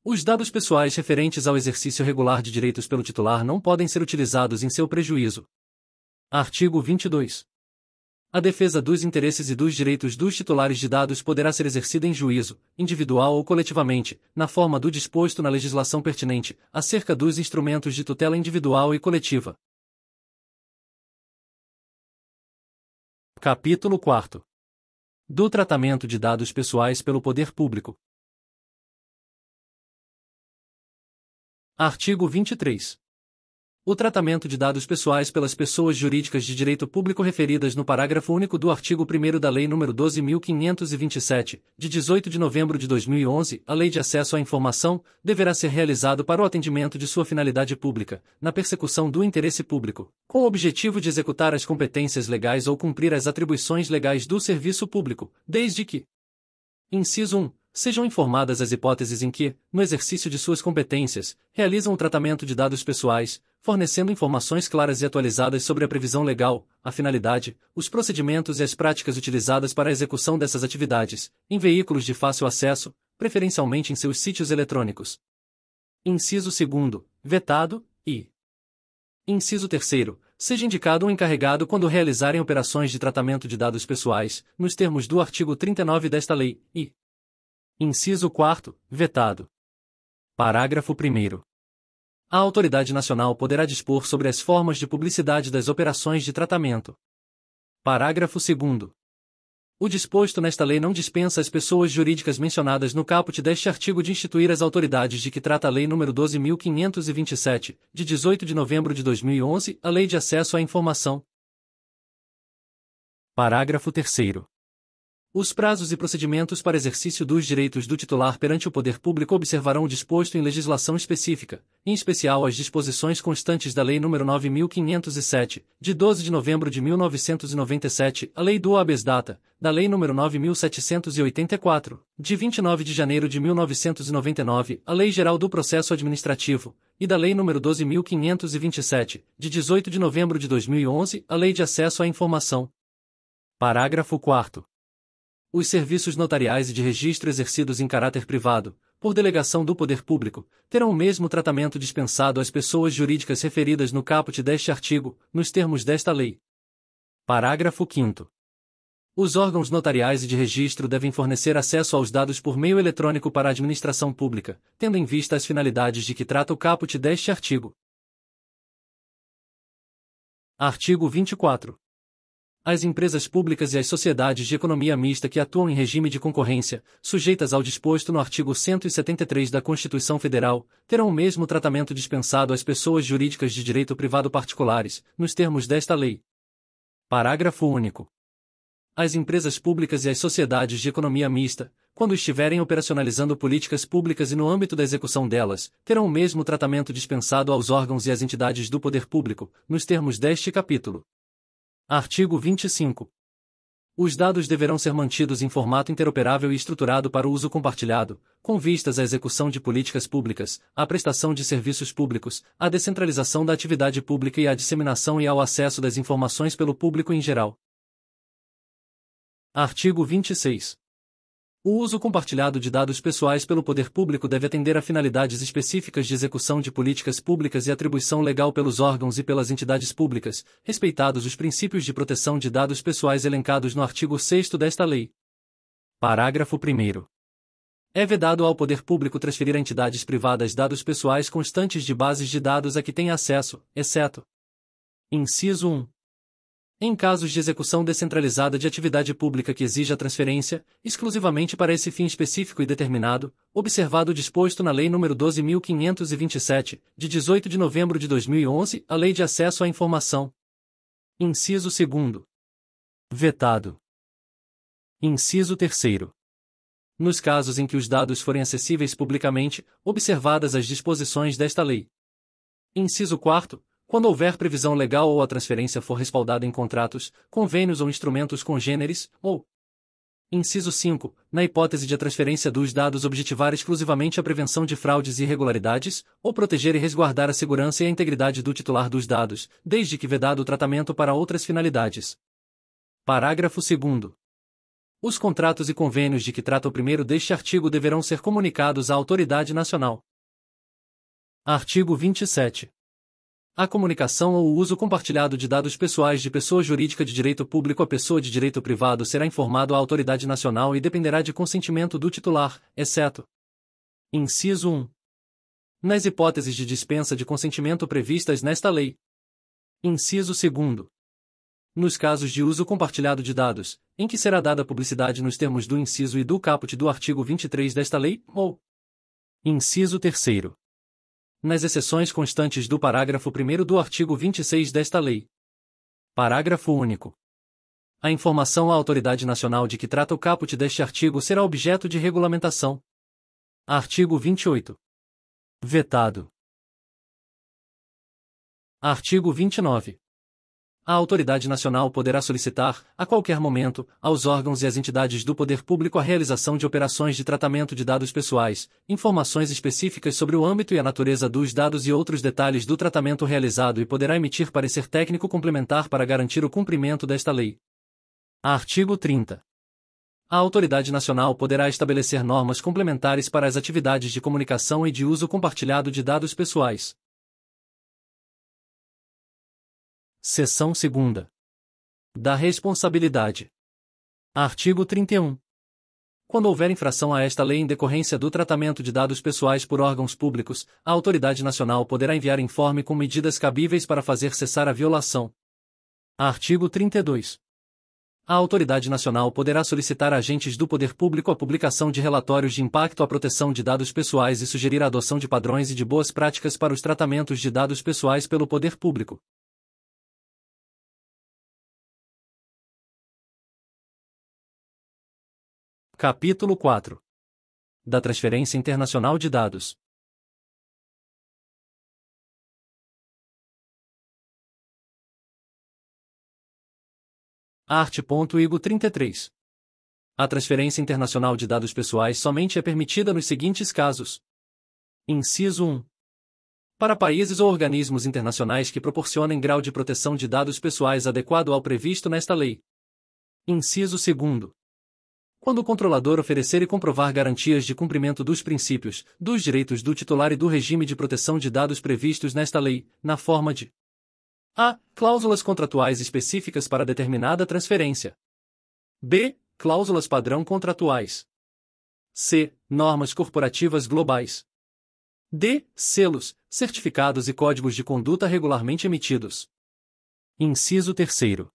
Speaker 1: Os dados pessoais referentes ao exercício regular de direitos pelo titular não podem ser utilizados em seu prejuízo. Artigo 22. A defesa dos interesses e dos direitos dos titulares de dados poderá ser exercida em juízo, individual ou coletivamente, na forma do disposto na legislação pertinente, acerca dos instrumentos de tutela individual e coletiva. Capítulo 4. Do tratamento de dados pessoais pelo poder público. Artigo 23. O tratamento de dados pessoais pelas pessoas jurídicas de direito público referidas no parágrafo único do artigo 1º da Lei nº 12.527, de 18 de novembro de 2011, a Lei de Acesso à Informação, deverá ser realizado para o atendimento de sua finalidade pública, na persecução do interesse público, com o objetivo de executar as competências legais ou cumprir as atribuições legais do serviço público, desde que: Inciso 1. Sejam informadas as hipóteses em que, no exercício de suas competências, realizam o tratamento de dados pessoais, fornecendo informações claras e atualizadas sobre a previsão legal, a finalidade, os procedimentos e as práticas utilizadas para a execução dessas atividades, em veículos de fácil acesso, preferencialmente em seus sítios eletrônicos. Inciso 2. Vetado, e. Inciso 3. Seja indicado um encarregado quando realizarem operações de tratamento de dados pessoais, nos termos do artigo 39 desta lei, e. Inciso 4. Vetado. Parágrafo 1º. A autoridade nacional poderá dispor sobre as formas de publicidade das operações de tratamento. Parágrafo 2º. O disposto nesta lei não dispensa às pessoas jurídicas mencionadas no caput deste artigo de instituir as autoridades de que trata a Lei nº 12.527, de 18 de novembro de 2011, a Lei de Acesso à Informação. Parágrafo 3º. Os prazos e procedimentos para exercício dos direitos do titular perante o poder público observarão o disposto em legislação específica, em especial as disposições constantes da Lei nº 9.507, de 12 de novembro de 1997, a Lei do habeas data, da Lei nº 9.784, de 29 de janeiro de 1999, a Lei Geral do Processo Administrativo, e da Lei nº 12.527, de 18 de novembro de 2011, a Lei de Acesso à Informação. Parágrafo 4º. Os serviços notariais e de registro exercidos em caráter privado, por delegação do poder público, terão o mesmo tratamento dispensado às pessoas jurídicas referidas no caput deste artigo, nos termos desta lei. Parágrafo 5º. Os órgãos notariais e de registro devem fornecer acesso aos dados por meio eletrônico para a administração pública, tendo em vista as finalidades de que trata o caput deste artigo. Artigo 24. As empresas públicas e as sociedades de economia mista que atuam em regime de concorrência, sujeitas ao disposto no artigo 173 da Constituição Federal, terão o mesmo tratamento dispensado às pessoas jurídicas de direito privado particulares, nos termos desta lei. Parágrafo único. As empresas públicas e as sociedades de economia mista, quando estiverem operacionalizando políticas públicas e no âmbito da execução delas, terão o mesmo tratamento dispensado aos órgãos e às entidades do poder público, nos termos deste capítulo. Artigo 25. Os dados deverão ser mantidos em formato interoperável e estruturado para o uso compartilhado, com vistas à execução de políticas públicas, à prestação de serviços públicos, à descentralização da atividade pública e à disseminação e ao acesso das informações pelo público em geral. Artigo 26. O uso compartilhado de dados pessoais pelo poder público deve atender a finalidades específicas de execução de políticas públicas e atribuição legal pelos órgãos e pelas entidades públicas, respeitados os princípios de proteção de dados pessoais elencados no artigo 6º desta lei. Parágrafo 1º. É vedado ao poder público transferir a entidades privadas dados pessoais constantes de bases de dados a que tem acesso, exceto: Inciso 1. Em casos de execução descentralizada de atividade pública que exija a transferência, exclusivamente para esse fim específico e determinado, observado o disposto na Lei nº 12.527, de 18 de novembro de 2011, a Lei de Acesso à Informação. Inciso 2. Vetado. Inciso 3. Nos casos em que os dados forem acessíveis publicamente, observadas as disposições desta lei. Inciso 4. Quando houver previsão legal ou a transferência for respaldada em contratos, convênios ou instrumentos congêneres, ou. Inciso 5. Na hipótese de a transferência dos dados objetivar exclusivamente a prevenção de fraudes e irregularidades, ou proteger e resguardar a segurança e a integridade do titular dos dados, desde que vedado o tratamento para outras finalidades. Parágrafo 2º. Os contratos e convênios de que trata o primeiro deste artigo deverão ser comunicados à autoridade nacional. Artigo 27. A comunicação ou o uso compartilhado de dados pessoais de pessoa jurídica de direito público a pessoa de direito privado será informado à autoridade nacional e dependerá de consentimento do titular, exceto: Inciso 1. Nas hipóteses de dispensa de consentimento previstas nesta lei. Inciso 2. Nos casos de uso compartilhado de dados, em que será dada publicidade nos termos do inciso e do caput do artigo 23 desta lei, ou. Inciso 3. Nas exceções constantes do parágrafo 1º do artigo 26 desta lei. Parágrafo único. A informação à autoridade nacional de que trata o caput deste artigo será objeto de regulamentação. Artigo 28. Vetado. Artigo 29. A autoridade nacional poderá solicitar, a qualquer momento, aos órgãos e às entidades do poder público a realização de operações de tratamento de dados pessoais, informações específicas sobre o âmbito e a natureza dos dados e outros detalhes do tratamento realizado e poderá emitir parecer técnico complementar para garantir o cumprimento desta lei. Artigo 30. A autoridade nacional poderá estabelecer normas complementares para as atividades de comunicação e de uso compartilhado de dados pessoais. Seção 2ª. Da responsabilidade. Artigo 31. Quando houver infração a esta lei em decorrência do tratamento de dados pessoais por órgãos públicos, a autoridade nacional poderá enviar informe com medidas cabíveis para fazer cessar a violação. Artigo 32. A autoridade nacional poderá solicitar a agentes do poder público a publicação de relatórios de impacto à proteção de dados pessoais e sugerir a adoção de padrões e de boas práticas para os tratamentos de dados pessoais pelo poder público. Capítulo 4. Da transferência internacional de dados. Art. 33. A transferência internacional de dados pessoais somente é permitida nos seguintes casos. Inciso 1. Para países ou organismos internacionais que proporcionem grau de proteção de dados pessoais adequado ao previsto nesta lei. Inciso 2. Quando o controlador oferecer e comprovar garantias de cumprimento dos princípios, dos direitos do titular e do regime de proteção de dados previstos nesta lei, na forma de: a. Cláusulas contratuais específicas para determinada transferência. b. Cláusulas padrão contratuais. c. Normas corporativas globais. d. Selos, certificados e códigos de conduta regularmente emitidos. Inciso 3.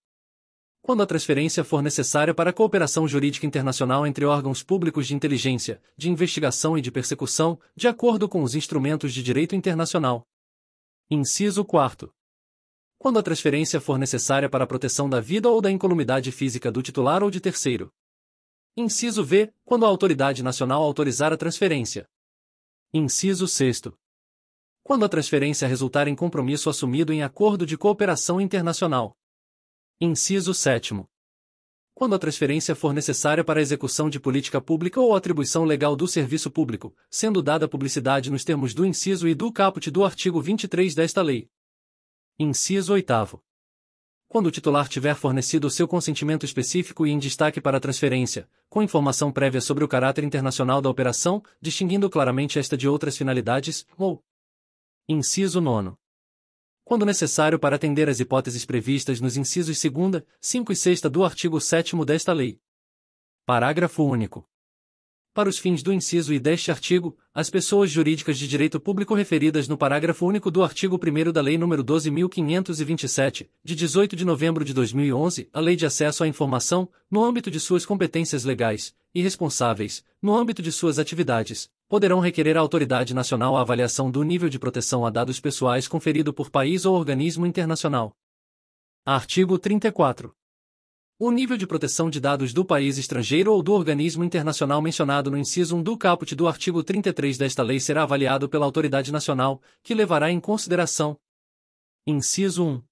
Speaker 1: Quando a transferência for necessária para a cooperação jurídica internacional entre órgãos públicos de inteligência, de investigação e de persecução, de acordo com os instrumentos de direito internacional. Inciso 4. Quando a transferência for necessária para a proteção da vida ou da incolumidade física do titular ou de terceiro. Inciso V. Quando a autoridade nacional autorizar a transferência. Inciso 6. Quando a transferência resultar em compromisso assumido em acordo de cooperação internacional. Inciso 7. Quando a transferência for necessária para a execução de política pública ou atribuição legal do serviço público, sendo dada publicidade nos termos do inciso e do caput do artigo 23 desta lei. Inciso 8. Quando o titular tiver fornecido o seu consentimento específico e em destaque para a transferência, com informação prévia sobre o caráter internacional da operação, distinguindo claramente esta de outras finalidades, ou. Inciso 9. Quando necessário para atender às hipóteses previstas nos incisos 2ª, 5 e 6 do artigo 7º desta lei. Parágrafo único. Para os fins do inciso I deste artigo, as pessoas jurídicas de direito público referidas no parágrafo único do artigo 1º da Lei nº 12.527, de 18 de novembro de 2011, a Lei de Acesso à Informação, no âmbito de suas competências legais, e responsáveis, no âmbito de suas atividades, poderão requerer à Autoridade Nacional a avaliação do nível de proteção a dados pessoais conferido por país ou organismo internacional. Artigo 34. O nível de proteção de dados do país estrangeiro ou do organismo internacional mencionado no inciso 1 do caput do artigo 33 desta lei será avaliado pela autoridade nacional, que levará em consideração: inciso 1.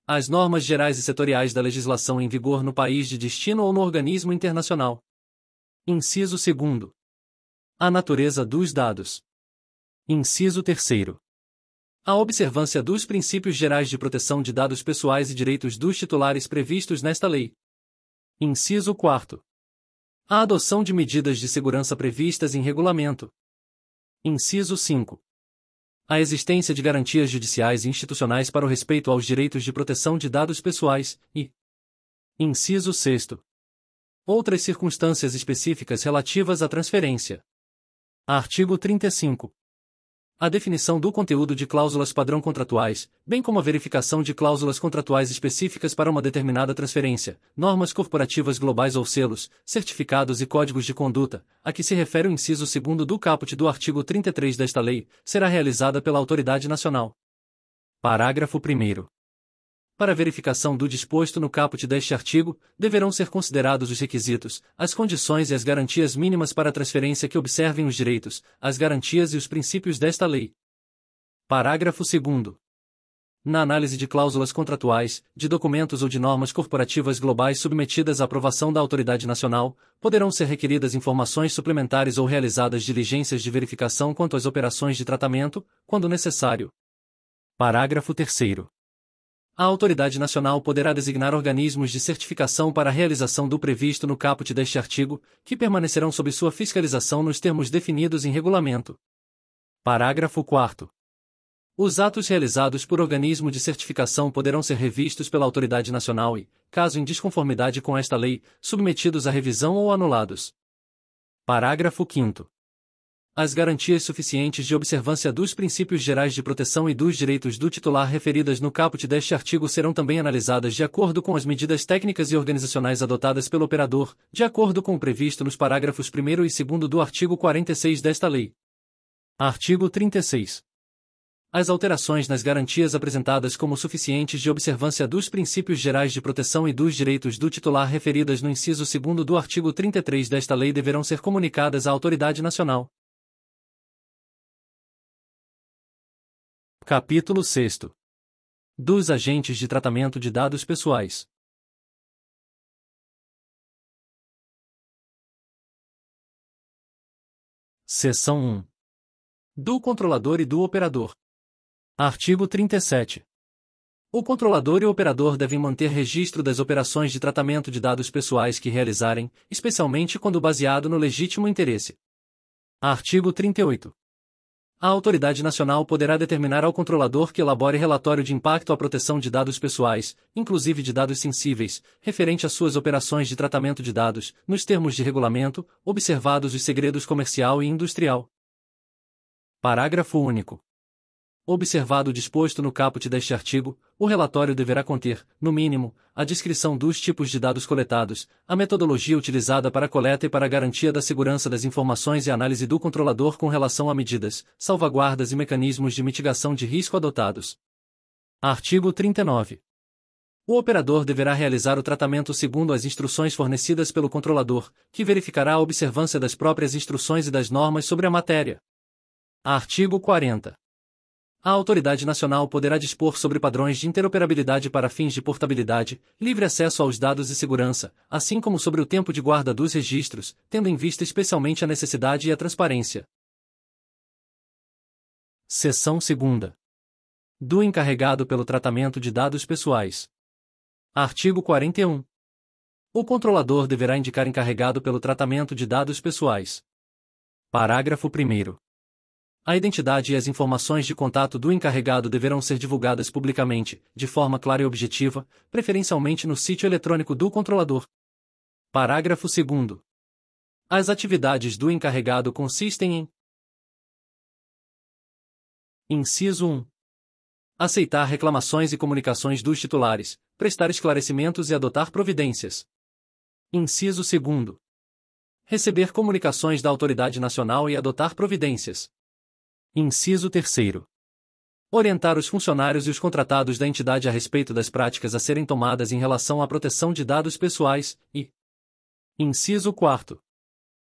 Speaker 1: As normas gerais e setoriais da legislação em vigor no país de destino ou no organismo internacional. Inciso 2. A natureza dos dados. Inciso 3. A observância dos princípios gerais de proteção de dados pessoais e direitos dos titulares previstos nesta lei. Inciso 4. A adoção de medidas de segurança previstas em regulamento. Inciso 5. A existência de garantias judiciais e institucionais para o respeito aos direitos de proteção de dados pessoais e. Inciso 6. Outras circunstâncias específicas relativas à transferência. Artigo 35. A definição do conteúdo de cláusulas padrão contratuais, bem como a verificação de cláusulas contratuais específicas para uma determinada transferência, normas corporativas globais ou selos, certificados e códigos de conduta, a que se refere o inciso 2º do caput do artigo 33 desta lei, será realizada pela autoridade nacional. Parágrafo 1º. Para verificação do disposto no caput deste artigo, deverão ser considerados os requisitos, as condições e as garantias mínimas para a transferência que observem os direitos, as garantias e os princípios desta lei. Parágrafo 2º. Na análise de cláusulas contratuais, de documentos ou de normas corporativas globais submetidas à aprovação da autoridade nacional, poderão ser requeridas informações suplementares ou realizadas diligências de verificação quanto às operações de tratamento, quando necessário. Parágrafo 3º. A autoridade nacional poderá designar organismos de certificação para a realização do previsto no caput deste artigo, que permanecerão sob sua fiscalização nos termos definidos em regulamento. Parágrafo 4º. Os atos realizados por organismo de certificação poderão ser revistos pela autoridade nacional e, caso em desconformidade com esta lei, submetidos à revisão ou anulados. Parágrafo 5º. As garantias suficientes de observância dos princípios gerais de proteção e dos direitos do titular referidas no caput deste artigo serão também analisadas de acordo com as medidas técnicas e organizacionais adotadas pelo operador, de acordo com o previsto nos parágrafos 1º e 2º do artigo 46 desta lei. Artigo 36. As alterações nas garantias apresentadas como suficientes de observância dos princípios gerais de proteção e dos direitos do titular referidas no inciso 2º do artigo 33 desta lei deverão ser comunicadas à autoridade nacional. Capítulo 6. Dos agentes de tratamento de dados pessoais. Seção 1. Do controlador e do operador. Artigo 37. O controlador e o operador devem manter registro das operações de tratamento de dados pessoais que realizarem, especialmente quando baseado no legítimo interesse. Artigo 38. A autoridade nacional poderá determinar ao controlador que elabore relatório de impacto à proteção de dados pessoais, inclusive de dados sensíveis, referente às suas operações de tratamento de dados, nos termos de regulamento, observados os segredos comercial e industrial. Parágrafo único. Observado o disposto no caput deste artigo, o relatório deverá conter, no mínimo, a descrição dos tipos de dados coletados, a metodologia utilizada para a coleta e para a garantia da segurança das informações e a análise do controlador com relação a medidas, salvaguardas e mecanismos de mitigação de risco adotados. Artigo 39. O operador deverá realizar o tratamento segundo as instruções fornecidas pelo controlador, que verificará a observância das próprias instruções e das normas sobre a matéria. Artigo 40. A autoridade nacional poderá dispor sobre padrões de interoperabilidade para fins de portabilidade, livre acesso aos dados e segurança, assim como sobre o tempo de guarda dos registros, tendo em vista especialmente a necessidade e a transparência. Seção 2. Do encarregado pelo tratamento de dados pessoais. Artigo 41. O controlador deverá indicar encarregado pelo tratamento de dados pessoais. Parágrafo 1º. A identidade e as informações de contato do encarregado deverão ser divulgadas publicamente, de forma clara e objetiva, preferencialmente no sítio eletrônico do controlador. Parágrafo 2º. As atividades do encarregado consistem em: Inciso 1. Aceitar reclamações e comunicações dos titulares, prestar esclarecimentos e adotar providências. Inciso 2. Receber comunicações da autoridade nacional e adotar providências. Inciso 3. Orientar os funcionários e os contratados da entidade a respeito das práticas a serem tomadas em relação à proteção de dados pessoais e: Inciso 4.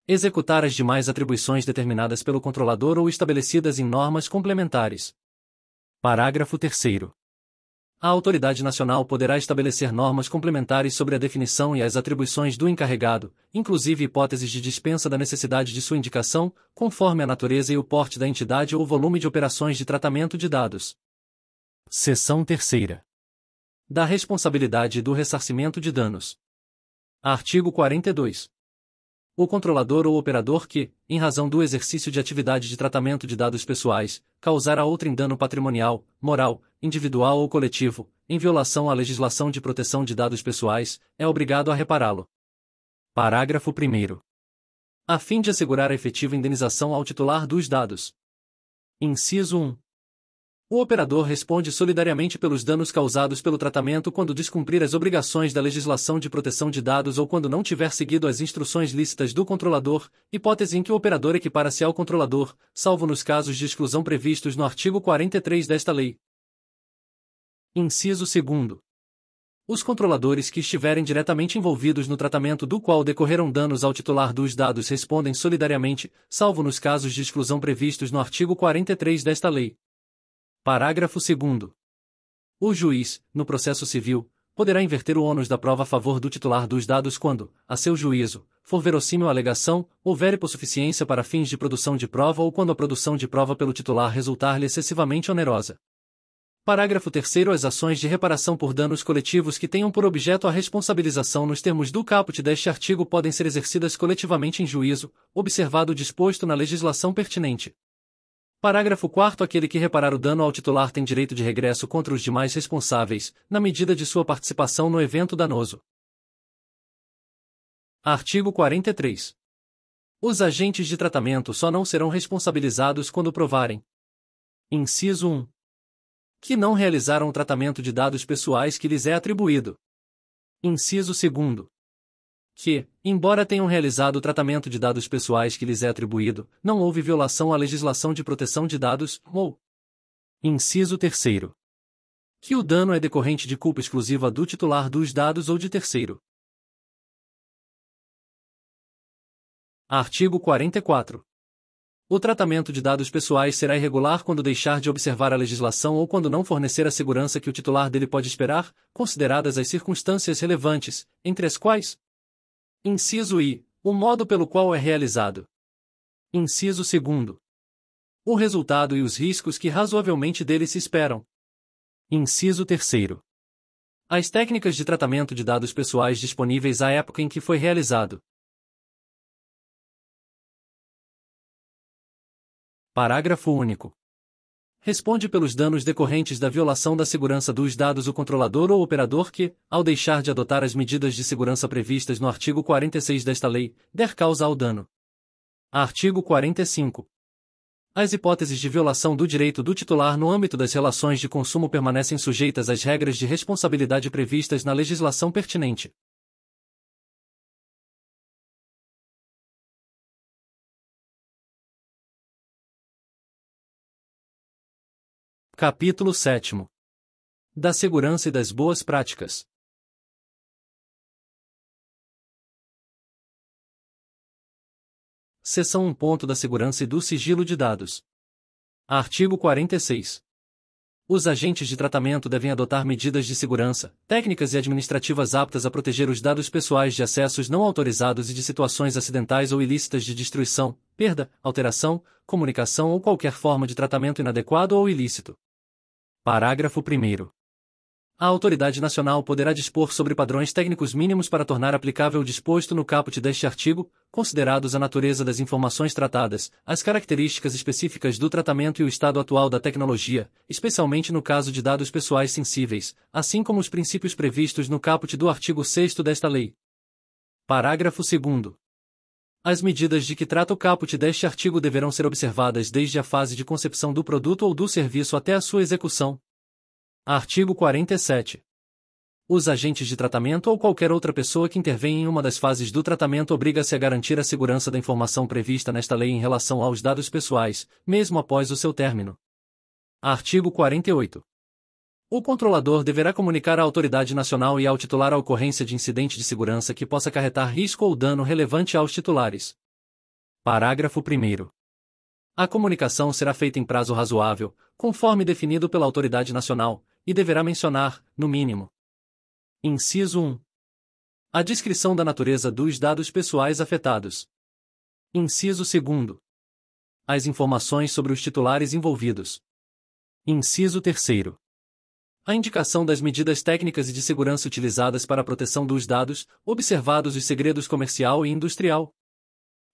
Speaker 1: Executar as demais atribuições determinadas pelo controlador ou estabelecidas em normas complementares. Parágrafo 3º. A autoridade nacional poderá estabelecer normas complementares sobre a definição e as atribuições do encarregado, inclusive hipóteses de dispensa da necessidade de sua indicação, conforme a natureza e o porte da entidade ou o volume de operações de tratamento de dados. Seção 3ª. Da responsabilidade e do ressarcimento de danos. Artigo 42. O controlador ou operador que, em razão do exercício de atividade de tratamento de dados pessoais, causar a outrem dano patrimonial, moral, individual ou coletivo, em violação à legislação de proteção de dados pessoais, é obrigado a repará-lo. Parágrafo 1º. A fim de assegurar a efetiva indenização ao titular dos dados. Inciso 1. O operador responde solidariamente pelos danos causados pelo tratamento quando descumprir as obrigações da legislação de proteção de dados ou quando não tiver seguido as instruções lícitas do controlador, hipótese em que o operador equipara-se ao controlador, salvo nos casos de exclusão previstos no artigo 43 desta lei. Inciso 2. Os controladores que estiverem diretamente envolvidos no tratamento do qual decorreram danos ao titular dos dados respondem solidariamente, salvo nos casos de exclusão previstos no artigo 43 desta lei. Parágrafo 2º. O juiz, no processo civil, poderá inverter o ônus da prova a favor do titular dos dados quando, a seu juízo, for verossímil a alegação, houver hipossuficiência para fins de produção de prova ou quando a produção de prova pelo titular resultar-lhe excessivamente onerosa. Parágrafo 3º. As ações de reparação por danos coletivos que tenham por objeto a responsabilização nos termos do caput deste artigo podem ser exercidas coletivamente em juízo, observado o disposto na legislação pertinente. Parágrafo 4º. Aquele que reparar o dano ao titular tem direito de regresso contra os demais responsáveis, na medida de sua participação no evento danoso. Artigo 43. Os agentes de tratamento só não serão responsabilizados quando provarem: Inciso 1. Que não realizaram o tratamento de dados pessoais que lhes é atribuído. Inciso 2. Que, embora tenham realizado o tratamento de dados pessoais que lhes é atribuído, não houve violação à legislação de proteção de dados, ou. Inciso 3. Que o dano é decorrente de culpa exclusiva do titular dos dados ou de terceiro. Artigo 44. O tratamento de dados pessoais será irregular quando deixar de observar a legislação ou quando não fornecer a segurança que o titular dele pode esperar, consideradas as circunstâncias relevantes, entre as quais: Inciso I. O modo pelo qual é realizado. Inciso 2. O resultado e os riscos que razoavelmente dele se esperam. Inciso 3. As técnicas de tratamento de dados pessoais disponíveis à época em que foi realizado. Parágrafo único. Responde pelos danos decorrentes da violação da segurança dos dados o controlador ou operador que, ao deixar de adotar as medidas de segurança previstas no artigo 46 desta lei, der causa ao dano. Artigo 45. As hipóteses de violação do direito do titular no âmbito das relações de consumo permanecem sujeitas às regras de responsabilidade previstas na legislação pertinente. Capítulo 7. Da segurança e das boas práticas. Seção 1. Ponto da segurança e do sigilo de dados. Artigo 46. Os agentes de tratamento devem adotar medidas de segurança, técnicas e administrativas aptas a proteger os dados pessoais de acessos não autorizados e de situações acidentais ou ilícitas de destruição, perda, alteração, comunicação ou qualquer forma de tratamento inadequado ou ilícito. Parágrafo 1º. A autoridade nacional poderá dispor sobre padrões técnicos mínimos para tornar aplicável o disposto no caput deste artigo, considerados a natureza das informações tratadas, as características específicas do tratamento e o estado atual da tecnologia, especialmente no caso de dados pessoais sensíveis, assim como os princípios previstos no caput do artigo 6º desta lei. Parágrafo 2º. As medidas de que trata o caput deste artigo deverão ser observadas desde a fase de concepção do produto ou do serviço até a sua execução. Artigo 47. Os agentes de tratamento ou qualquer outra pessoa que intervém em uma das fases do tratamento obriga-se a garantir a segurança da informação prevista nesta lei em relação aos dados pessoais, mesmo após o seu término. Artigo 48. O controlador deverá comunicar à autoridade nacional e ao titular a ocorrência de incidente de segurança que possa acarretar risco ou dano relevante aos titulares. Parágrafo 1º. A comunicação será feita em prazo razoável, conforme definido pela autoridade nacional, e deverá mencionar, no mínimo: Inciso 1. A descrição da natureza dos dados pessoais afetados. Inciso 2. As informações sobre os titulares envolvidos. Inciso 3. A indicação das medidas técnicas e de segurança utilizadas para a proteção dos dados, observados os segredos comercial e industrial.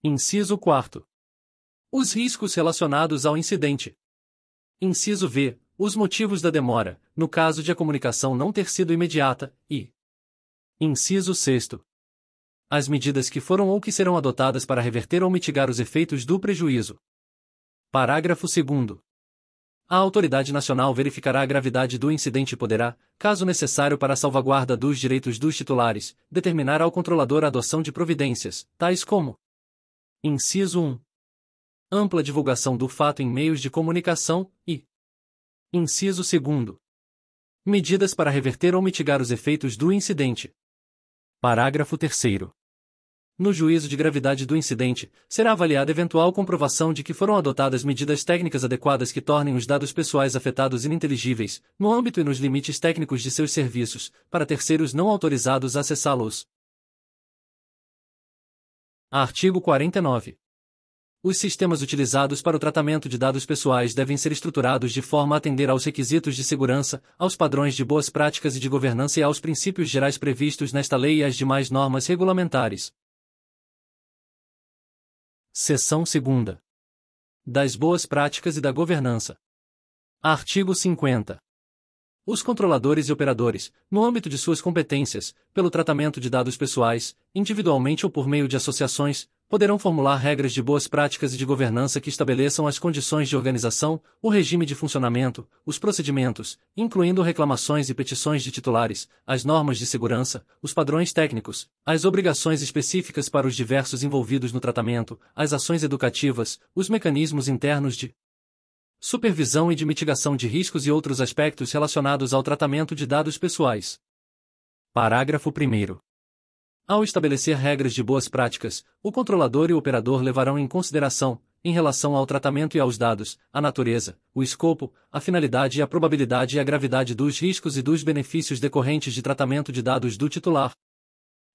Speaker 1: Inciso 4. Os riscos relacionados ao incidente. Inciso V. Os motivos da demora, no caso de a comunicação não ter sido imediata, e Inciso 6. As medidas que foram ou que serão adotadas para reverter ou mitigar os efeitos do prejuízo. Parágrafo 2º. A autoridade nacional verificará a gravidade do incidente e poderá, caso necessário para a salvaguarda dos direitos dos titulares, determinar ao controlador a adoção de providências, tais como: Inciso 1. Ampla divulgação do fato em meios de comunicação, e Inciso 2. Medidas para reverter ou mitigar os efeitos do incidente. Parágrafo 3º. No juízo de gravidade do incidente, será avaliada eventual comprovação de que foram adotadas medidas técnicas adequadas que tornem os dados pessoais afetados ininteligíveis, no âmbito e nos limites técnicos de seus serviços, para terceiros não autorizados a acessá-los. Artigo 49. Os sistemas utilizados para o tratamento de dados pessoais devem ser estruturados de forma a atender aos requisitos de segurança, aos padrões de boas práticas e de governança e aos princípios gerais previstos nesta lei e às demais normas regulamentares. Seção 2ª. Das boas práticas e da governança. Artigo 50. Os controladores e operadores, no âmbito de suas competências, pelo tratamento de dados pessoais, individualmente ou por meio de associações, poderão formular regras de boas práticas e de governança que estabeleçam as condições de organização, o regime de funcionamento, os procedimentos, incluindo reclamações e petições de titulares, as normas de segurança, os padrões técnicos, as obrigações específicas para os diversos envolvidos no tratamento, as ações educativas, os mecanismos internos de supervisão e de mitigação de riscos e outros aspectos relacionados ao tratamento de dados pessoais. Parágrafo 1º. Ao estabelecer regras de boas práticas, o controlador e o operador levarão em consideração, em relação ao tratamento e aos dados, a natureza, o escopo, a finalidade e a probabilidade e a gravidade dos riscos e dos benefícios decorrentes de tratamento de dados do titular.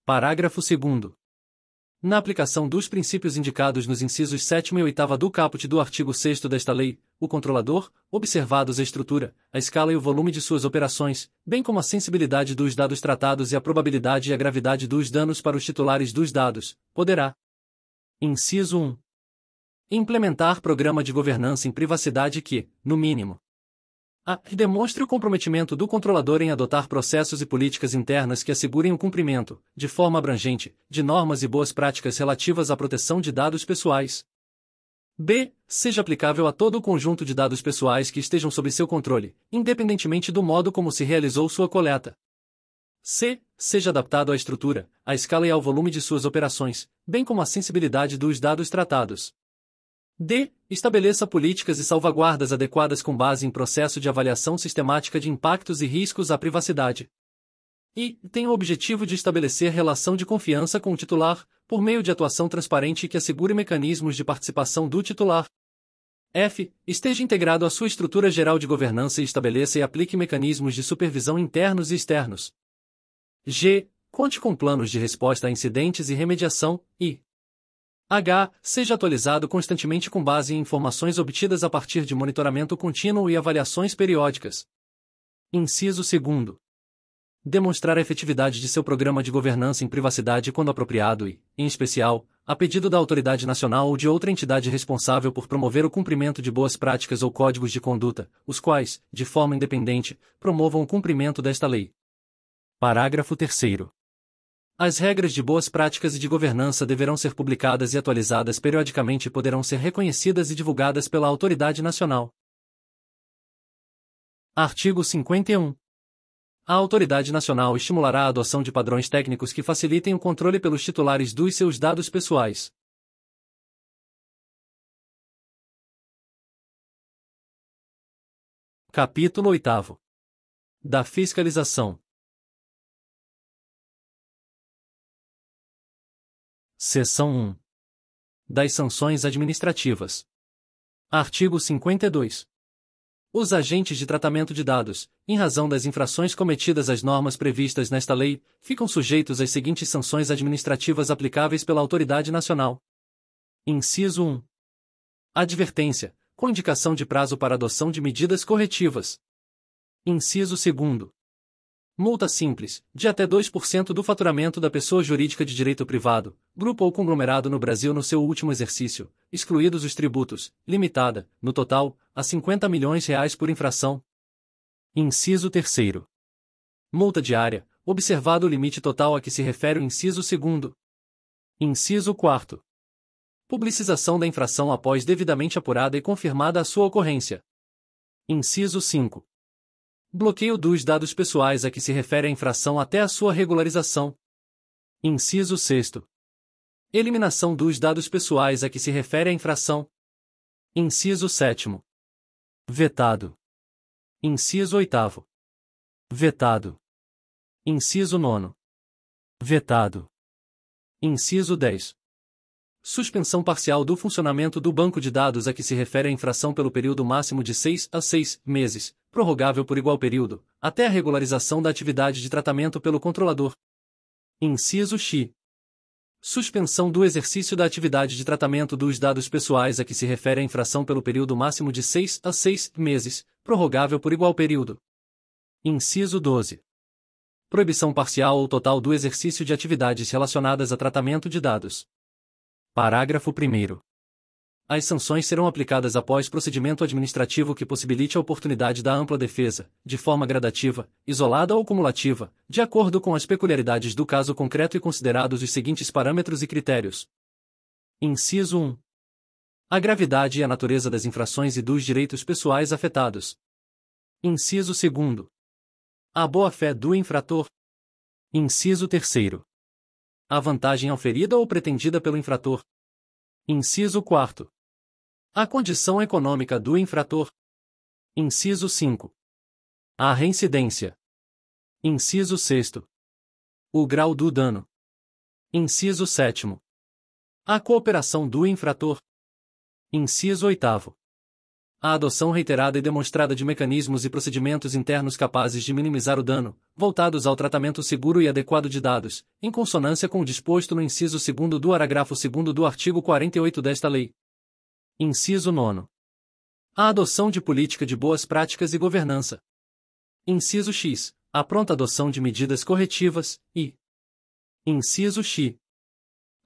Speaker 1: Parágrafo 2º. Na aplicação dos princípios indicados nos incisos 7º e 8º do caput do artigo 6º desta lei, o controlador, observados a estrutura, a escala e o volume de suas operações, bem como a sensibilidade dos dados tratados e a probabilidade e a gravidade dos danos para os titulares dos dados, poderá: Inciso 1. Implementar programa de governança em privacidade que, no mínimo, demonstre o comprometimento do controlador em adotar processos e políticas internas que assegurem o cumprimento, de forma abrangente, de normas e boas práticas relativas à proteção de dados pessoais. B. Seja aplicável a todo o conjunto de dados pessoais que estejam sob seu controle, independentemente do modo como se realizou sua coleta. C. Seja adaptado à estrutura, à escala e ao volume de suas operações, bem como à sensibilidade dos dados tratados. D. Estabeleça políticas e salvaguardas adequadas com base em processo de avaliação sistemática de impactos e riscos à privacidade. E tem o objetivo de estabelecer relação de confiança com o titular, por meio de atuação transparente que assegure mecanismos de participação do titular. F. Esteja integrado à sua estrutura geral de governança e estabeleça e aplique mecanismos de supervisão internos e externos. G. Conte com planos de resposta a incidentes e remediação, e H. Seja atualizado constantemente com base em informações obtidas a partir de monitoramento contínuo e avaliações periódicas. Inciso 2º. Demonstrar a efetividade de seu programa de governança em privacidade quando apropriado e, em especial, a pedido da autoridade nacional ou de outra entidade responsável por promover o cumprimento de boas práticas ou códigos de conduta, os quais, de forma independente, promovam o cumprimento desta lei. Parágrafo 3º. As regras de boas práticas e de governança deverão ser publicadas e atualizadas periodicamente e poderão ser reconhecidas e divulgadas pela autoridade nacional. Artigo 51. A autoridade nacional estimulará a adoção de padrões técnicos que facilitem o controle pelos titulares dos seus dados pessoais. Capítulo 8. Da fiscalização. Seção 1. Das sanções administrativas. Artigo 52. Os agentes de tratamento de dados, em razão das infrações cometidas às normas previstas nesta lei, ficam sujeitos às seguintes sanções administrativas aplicáveis pela autoridade nacional. Inciso 1. Advertência, com indicação de prazo para adoção de medidas corretivas. Inciso 2. Multa simples, de até 2% do faturamento da pessoa jurídica de direito privado, grupo ou conglomerado no Brasil no seu último exercício, excluídos os tributos, limitada, no total, a R$ 50 milhões por infração. Inciso 3. Multa diária, observado o limite total a que se refere o inciso 2. Inciso 4. Publicização da infração após devidamente apurada e confirmada a sua ocorrência. Inciso 5. Bloqueio dos dados pessoais a que se refere a infração até a sua regularização. Inciso 6. Eliminação dos dados pessoais a que se refere a infração. Inciso 7. Vetado. Inciso 8. Vetado. Inciso 9. Vetado. Inciso 10. Suspensão parcial do funcionamento do banco de dados a que se refere a infração pelo período máximo de 6 a 6 meses, prorrogável por igual período, até a regularização da atividade de tratamento pelo controlador. Inciso X. Suspensão do exercício da atividade de tratamento dos dados pessoais a que se refere a infração pelo período máximo de 6 a 6 meses, prorrogável por igual período. Inciso 12. Proibição parcial ou total do exercício de atividades relacionadas a tratamento de dados. Parágrafo 1º. As sanções serão aplicadas após procedimento administrativo que possibilite a oportunidade da ampla defesa, de forma gradativa, isolada ou cumulativa, de acordo com as peculiaridades do caso concreto e considerados os seguintes parâmetros e critérios. Inciso 1. A gravidade e a natureza das infrações e dos direitos pessoais afetados. Inciso 2. A boa-fé do infrator. Inciso 3. A vantagem auferida ou pretendida pelo infrator. Inciso 4. A condição econômica do infrator. Inciso 5. A reincidência. Inciso 6. O grau do dano. Inciso 7. A cooperação do infrator. Inciso 8. A adoção reiterada e demonstrada de mecanismos e procedimentos internos capazes de minimizar o dano, voltados ao tratamento seguro e adequado de dados, em consonância com o disposto no inciso 2º do parágrafo 2º do artigo 48 desta lei. Inciso 9. A adoção de política de boas práticas e governança. Inciso X. A pronta adoção de medidas corretivas, e Inciso X.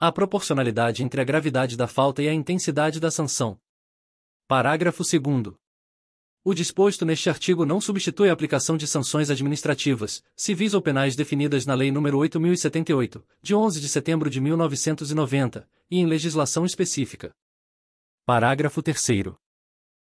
Speaker 1: A proporcionalidade entre a gravidade da falta e a intensidade da sanção. Parágrafo 2º. O disposto neste artigo não substitui a aplicação de sanções administrativas, civis ou penais definidas na Lei nº 8.078, de 11 de setembro de 1990, e em legislação específica. Parágrafo 3º.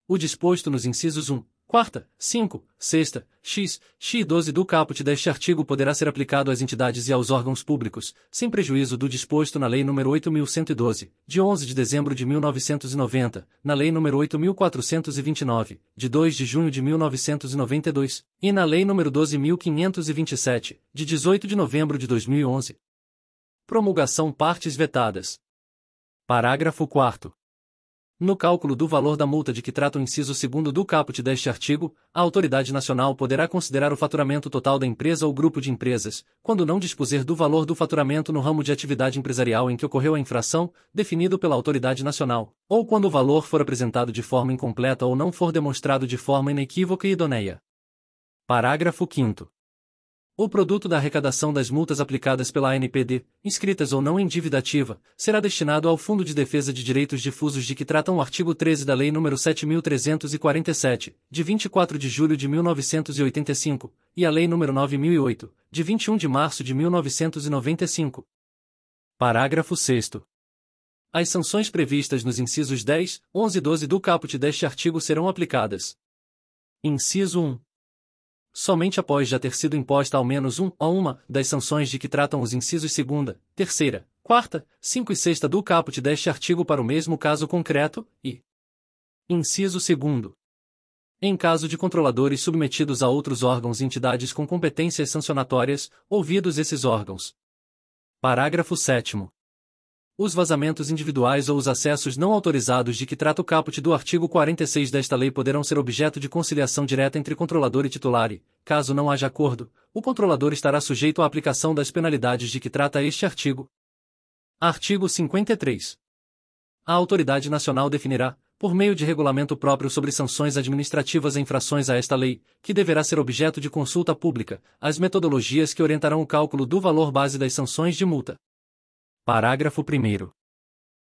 Speaker 1: O disposto nos incisos 1, 4ª, 5, 6ª, x, x 12 do caput deste artigo poderá ser aplicado às entidades e aos órgãos públicos, sem prejuízo do disposto na Lei nº 8.112, de 11 de dezembro de 1990, na Lei nº 8.429, de 2 de junho de 1992, e na Lei nº 12.527, de 18 de novembro de 2011. Promulgação partes vetadas. Parágrafo 4º. No cálculo do valor da multa de que trata o inciso 2º do caput deste artigo, a autoridade nacional poderá considerar o faturamento total da empresa ou grupo de empresas, quando não dispuser do valor do faturamento no ramo de atividade empresarial em que ocorreu a infração, definido pela autoridade nacional, ou quando o valor for apresentado de forma incompleta ou não for demonstrado de forma inequívoca e idoneia. Parágrafo 5º. O produto da arrecadação das multas aplicadas pela ANPD, inscritas ou não em dívida ativa, será destinado ao Fundo de Defesa de Direitos Difusos de que tratam o artigo 13 da Lei nº 7.347, de 24 de julho de 1985, e a Lei nº 9.008, de 21 de março de 1995. Parágrafo 6º. As sanções previstas nos incisos 10, 11 e 12 do caput deste artigo serão aplicadas. Inciso 1. Somente após já ter sido imposta ao menos uma das sanções de que tratam os incisos 2ª, 3ª, 4ª, 5 e 6ª do caput deste artigo para o mesmo caso concreto, e inciso 2º. Em caso de controladores submetidos a outros órgãos e entidades com competências sancionatórias, ouvidos esses órgãos. Parágrafo 7º. Os vazamentos individuais ou os acessos não autorizados de que trata o caput do artigo 46 desta lei poderão ser objeto de conciliação direta entre controlador e titular e, caso não haja acordo, o controlador estará sujeito à aplicação das penalidades de que trata este artigo. Artigo 53. A autoridade nacional definirá, por meio de regulamento próprio sobre sanções administrativas e infrações a esta lei, que deverá ser objeto de consulta pública, as metodologias que orientarão o cálculo do valor base das sanções de multa. Parágrafo 1º.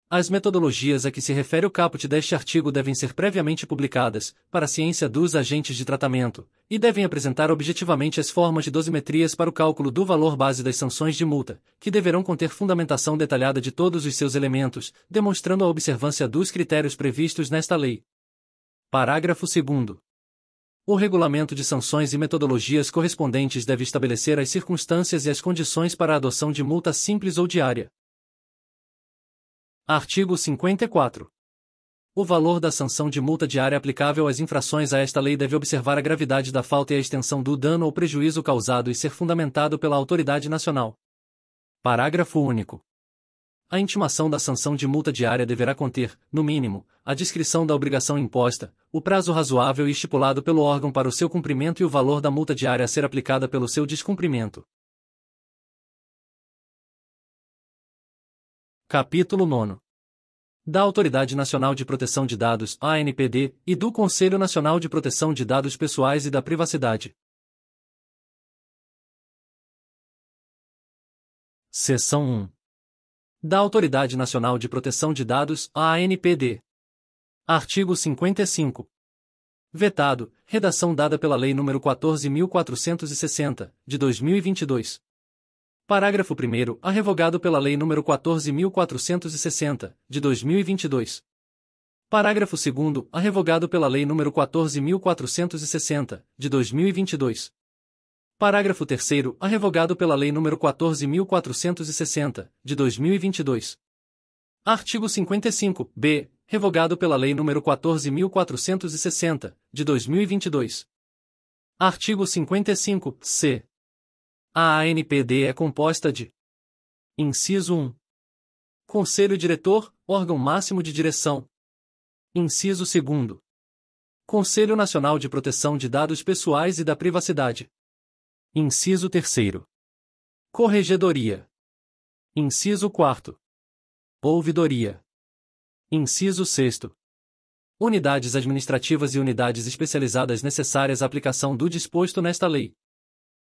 Speaker 1: As metodologias a que se refere o caput deste artigo devem ser previamente publicadas, para a ciência dos agentes de tratamento, e devem apresentar objetivamente as formas de dosimetrias para o cálculo do valor base das sanções de multa, que deverão conter fundamentação detalhada de todos os seus elementos, demonstrando a observância dos critérios previstos nesta lei. Parágrafo 2º. O regulamento de sanções e metodologias correspondentes deve estabelecer as circunstâncias e as condições para a adoção de multa simples ou diária. Artigo 54. O valor da sanção de multa diária aplicável às infrações a esta lei deve observar a gravidade da falta e a extensão do dano ou prejuízo causado e ser fundamentado pela autoridade nacional. Parágrafo único. A intimação da sanção de multa diária deverá conter, no mínimo, a descrição da obrigação imposta, o prazo razoável e estipulado pelo órgão para o seu cumprimento e o valor da multa diária a ser aplicada pelo seu descumprimento. Capítulo 9. Da Autoridade Nacional de Proteção de Dados, ANPD, e do Conselho Nacional de Proteção de Dados Pessoais e da Privacidade. Seção 1. Da Autoridade Nacional de Proteção de Dados, ANPD. Artigo 55. Vetado, redação dada pela Lei nº 14.460, de 2022. Parágrafo 1º, revogado pela Lei nº 14.460, de 2022. Parágrafo 2º, revogado pela Lei nº 14.460, de 2022. Parágrafo 3º, revogado pela Lei nº 14.460, de 2022. Artigo 55-B, revogado pela Lei nº 14.460, de 2022. Artigo 55-C. A ANPD é composta de: Inciso 1. Conselho Diretor, órgão máximo de direção. Inciso 2. Conselho Nacional de Proteção de Dados Pessoais e da Privacidade. Inciso 3. Corregedoria. Inciso 4. Ouvidoria. Inciso 6. Unidades administrativas e unidades especializadas necessárias à aplicação do disposto nesta lei.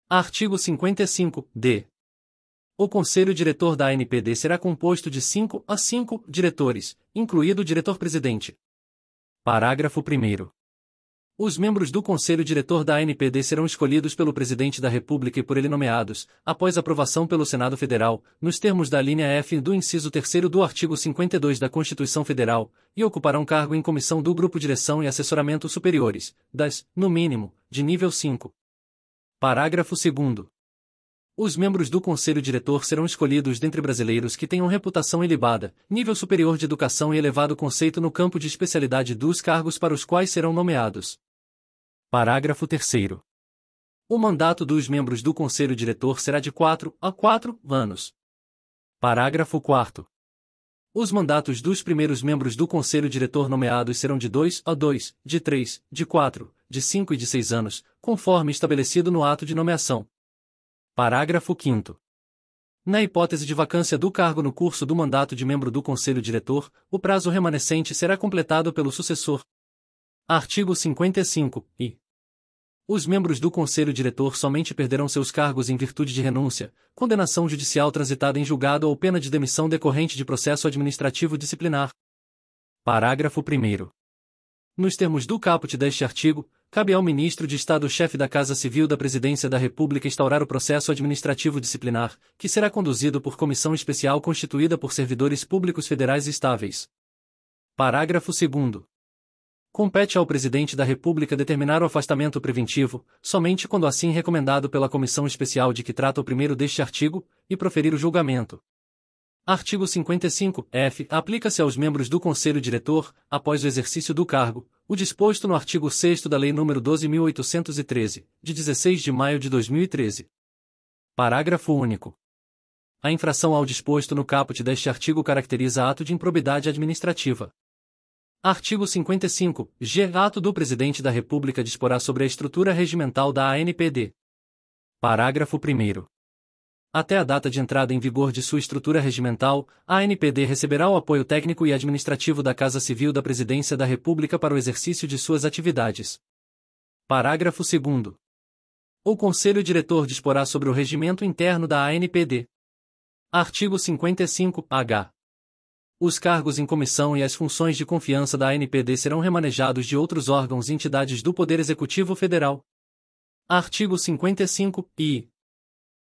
Speaker 1: Artigo 55-D. O Conselho Diretor da ANPD será composto de 5 a 5 diretores, incluído o diretor-presidente. Parágrafo 1º. Os membros do Conselho Diretor da ANPD serão escolhidos pelo Presidente da República e por ele nomeados, após aprovação pelo Senado Federal, nos termos da linha F do inciso 3º do artigo 52 da Constituição Federal, e ocuparão cargo em comissão do Grupo Direção e Assessoramento Superiores, no mínimo, de nível 5. Parágrafo 2º. Os membros do Conselho Diretor serão escolhidos dentre brasileiros que tenham reputação ilibada, nível superior de educação e elevado conceito no campo de especialidade dos cargos para os quais serão nomeados. Parágrafo 3º. O mandato dos membros do Conselho Diretor será de 4 a 4 anos. Parágrafo 4º. Os mandatos dos primeiros membros do Conselho Diretor nomeados serão de 2 a 2, de 3, de 4, de 5 e de 6 anos, conforme estabelecido no ato de nomeação. Parágrafo 5º. Na hipótese de vacância do cargo no curso do mandato de membro do Conselho Diretor, o prazo remanescente será completado pelo sucessor. Artigo 55, e Os membros do Conselho Diretor somente perderão seus cargos em virtude de renúncia, condenação judicial transitada em julgado ou pena de demissão decorrente de processo administrativo disciplinar. Parágrafo 1º. Nos termos do caput deste artigo, cabe ao Ministro de Estado-Chefe da Casa Civil da Presidência da República instaurar o processo administrativo disciplinar, que será conduzido por comissão especial constituída por servidores públicos federais estáveis. Parágrafo 2º. Compete ao Presidente da República determinar o afastamento preventivo, somente quando assim recomendado pela comissão especial de que trata o primeiro deste artigo, e proferir o julgamento. Artigo 55-F. Aplica-se aos membros do Conselho Diretor, após o exercício do cargo, o disposto no artigo 6º da Lei nº 12.813, de 16 de maio de 2013. Parágrafo único. A infração ao disposto no caput deste artigo caracteriza ato de improbidade administrativa. Artigo 55-G. Ato do Presidente da República disporá sobre a estrutura regimental da ANPD. Parágrafo 1º. Até a data de entrada em vigor de sua estrutura regimental, a ANPD receberá o apoio técnico e administrativo da Casa Civil da Presidência da República para o exercício de suas atividades. Parágrafo 2º. O Conselho Diretor disporá sobre o regimento interno da ANPD. Artigo 55-H. Os cargos em comissão e as funções de confiança da ANPD serão remanejados de outros órgãos e entidades do Poder Executivo Federal. Artigo 55-I.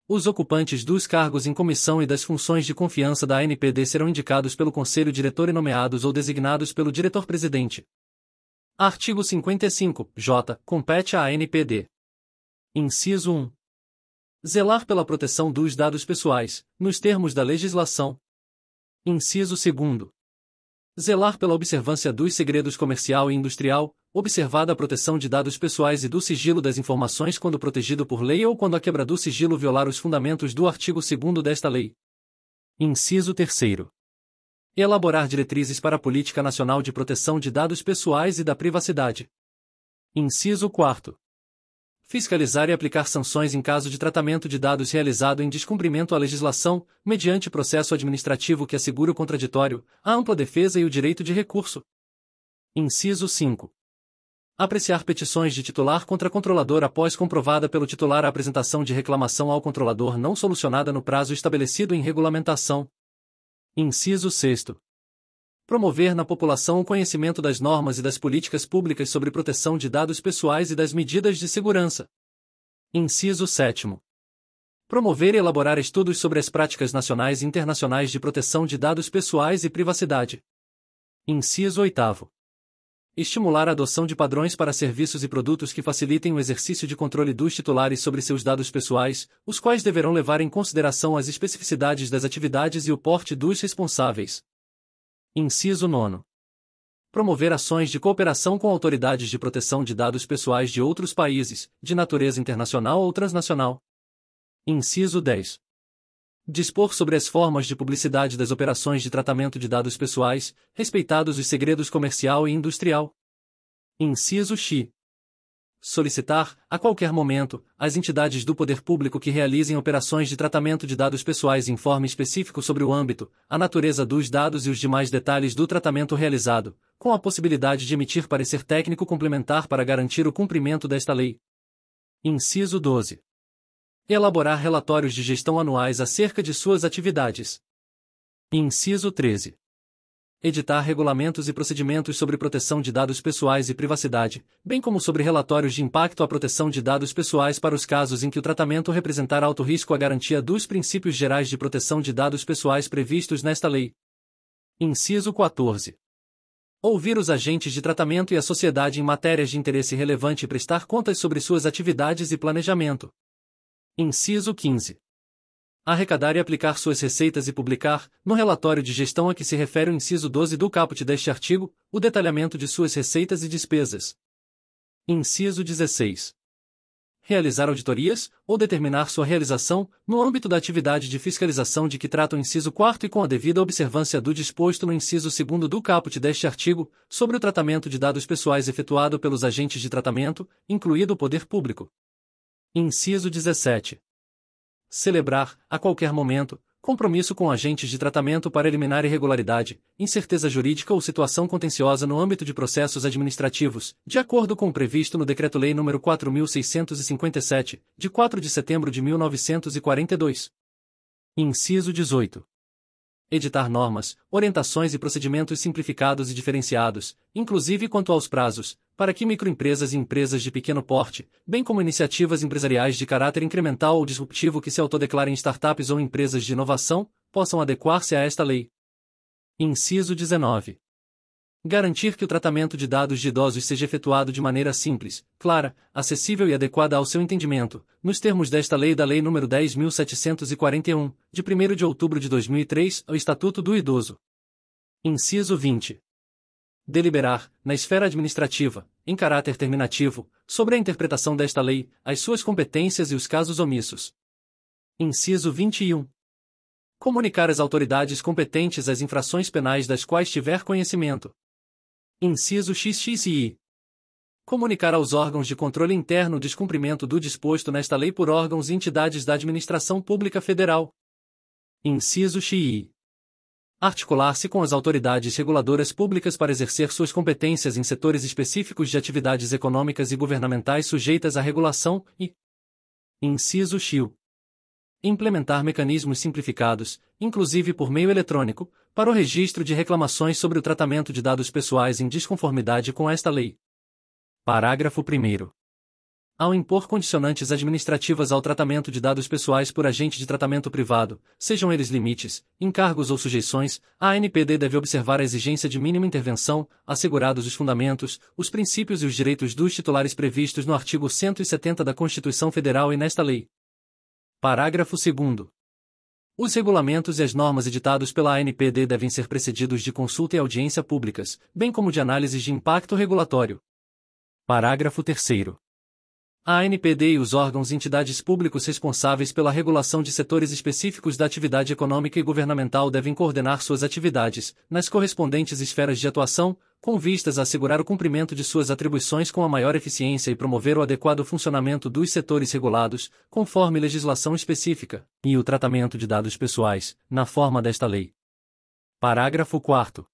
Speaker 1: Os ocupantes dos cargos em comissão e das funções de confiança da ANPD serão indicados pelo Conselho Diretor e nomeados ou designados pelo Diretor-Presidente. Artigo 55-J. Compete à ANPD. Inciso 1. Zelar pela proteção dos dados pessoais, nos termos da legislação. Inciso 2. Zelar pela observância dos segredos comercial e industrial, observada a proteção de dados pessoais e do sigilo das informações quando protegido por lei ou quando a quebra do sigilo violar os fundamentos do artigo 2º desta lei. Inciso 3. Elaborar diretrizes para a Política Nacional de Proteção de Dados Pessoais e da Privacidade. Inciso 4. Fiscalizar e aplicar sanções em caso de tratamento de dados realizado em descumprimento à legislação, mediante processo administrativo que assegure o contraditório, a ampla defesa e o direito de recurso. Inciso 5. Apreciar petições de titular contra controlador após comprovada pelo titular a apresentação de reclamação ao controlador não solucionada no prazo estabelecido em regulamentação. Inciso 6. Promover na população o conhecimento das normas e das políticas públicas sobre proteção de dados pessoais e das medidas de segurança. Inciso 7. Promover e elaborar estudos sobre as práticas nacionais e internacionais de proteção de dados pessoais e privacidade. Inciso 8. Estimular a adoção de padrões para serviços e produtos que facilitem o exercício de controle dos titulares sobre seus dados pessoais, os quais deverão levar em consideração as especificidades das atividades e o porte dos responsáveis. Inciso 9. Promover ações de cooperação com autoridades de proteção de dados pessoais de outros países, de natureza internacional ou transnacional. Inciso 10. Dispor sobre as formas de publicidade das operações de tratamento de dados pessoais, respeitados os segredos comercial e industrial. Inciso X. Solicitar, a qualquer momento, às entidades do poder público que realizem operações de tratamento de dados pessoais informe específico sobre o âmbito, a natureza dos dados e os demais detalhes do tratamento realizado, com a possibilidade de emitir parecer técnico complementar para garantir o cumprimento desta lei. Inciso 12. Elaborar relatórios de gestão anuais acerca de suas atividades. Inciso 13. Editar regulamentos e procedimentos sobre proteção de dados pessoais e privacidade, bem como sobre relatórios de impacto à proteção de dados pessoais para os casos em que o tratamento representar alto risco à garantia dos princípios gerais de proteção de dados pessoais previstos nesta lei. Inciso 14. Ouvir os agentes de tratamento e a sociedade em matérias de interesse relevante e prestar contas sobre suas atividades e planejamento. Inciso 15. Arrecadar e aplicar suas receitas e publicar, no relatório de gestão a que se refere o inciso 12 do caput deste artigo, o detalhamento de suas receitas e despesas. Inciso 16. Realizar auditorias, ou determinar sua realização, no âmbito da atividade de fiscalização de que trata o inciso 4º e com a devida observância do disposto no inciso 2º do caput deste artigo, sobre o tratamento de dados pessoais efetuado pelos agentes de tratamento, incluído o poder público. Inciso 17. Celebrar, a qualquer momento, compromisso com agentes de tratamento para eliminar irregularidade, incerteza jurídica ou situação contenciosa no âmbito de processos administrativos, de acordo com o previsto no Decreto-Lei nº 4.657, de 4 de setembro de 1942. Inciso 18. Editar normas, orientações e procedimentos simplificados e diferenciados, inclusive quanto aos prazos, para que microempresas e empresas de pequeno porte, bem como iniciativas empresariais de caráter incremental ou disruptivo que se autodeclarem startups ou empresas de inovação, possam adequar-se a esta lei. Inciso 19. Garantir que o tratamento de dados de idosos seja efetuado de maneira simples, clara, acessível e adequada ao seu entendimento, nos termos desta lei da Lei nº 10.741, de 1º de outubro de 2003, ao Estatuto do Idoso. Inciso 20. Deliberar, na esfera administrativa, em caráter terminativo, sobre a interpretação desta lei, as suas competências e os casos omissos. Inciso 21. Comunicar às autoridades competentes as infrações penais das quais tiver conhecimento. Inciso XXI. Comunicar aos órgãos de controle interno o descumprimento do disposto nesta lei por órgãos e entidades da administração pública federal. Inciso XI. Articular-se com as autoridades reguladoras públicas para exercer suas competências em setores específicos de atividades econômicas e governamentais sujeitas à regulação e. Inciso XII. Implementar mecanismos simplificados, inclusive por meio eletrônico, para o registro de reclamações sobre o tratamento de dados pessoais em desconformidade com esta lei. Parágrafo 1º. Ao impor condicionantes administrativas ao tratamento de dados pessoais por agente de tratamento privado, sejam eles limites, encargos ou sujeições, a ANPD deve observar a exigência de mínima intervenção, assegurados os fundamentos, os princípios e os direitos dos titulares previstos no artigo 170 da Constituição Federal e nesta lei. Parágrafo 2º. Os regulamentos e as normas editados pela ANPD devem ser precedidos de consulta e audiência públicas, bem como de análises de impacto regulatório. Parágrafo 3º. A ANPD e os órgãos e entidades públicos responsáveis pela regulação de setores específicos da atividade econômica e governamental devem coordenar suas atividades, nas correspondentes esferas de atuação, com vistas a assegurar o cumprimento de suas atribuições com a maior eficiência e promover o adequado funcionamento dos setores regulados, conforme legislação específica, e o tratamento de dados pessoais, na forma desta lei. Parágrafo 4º.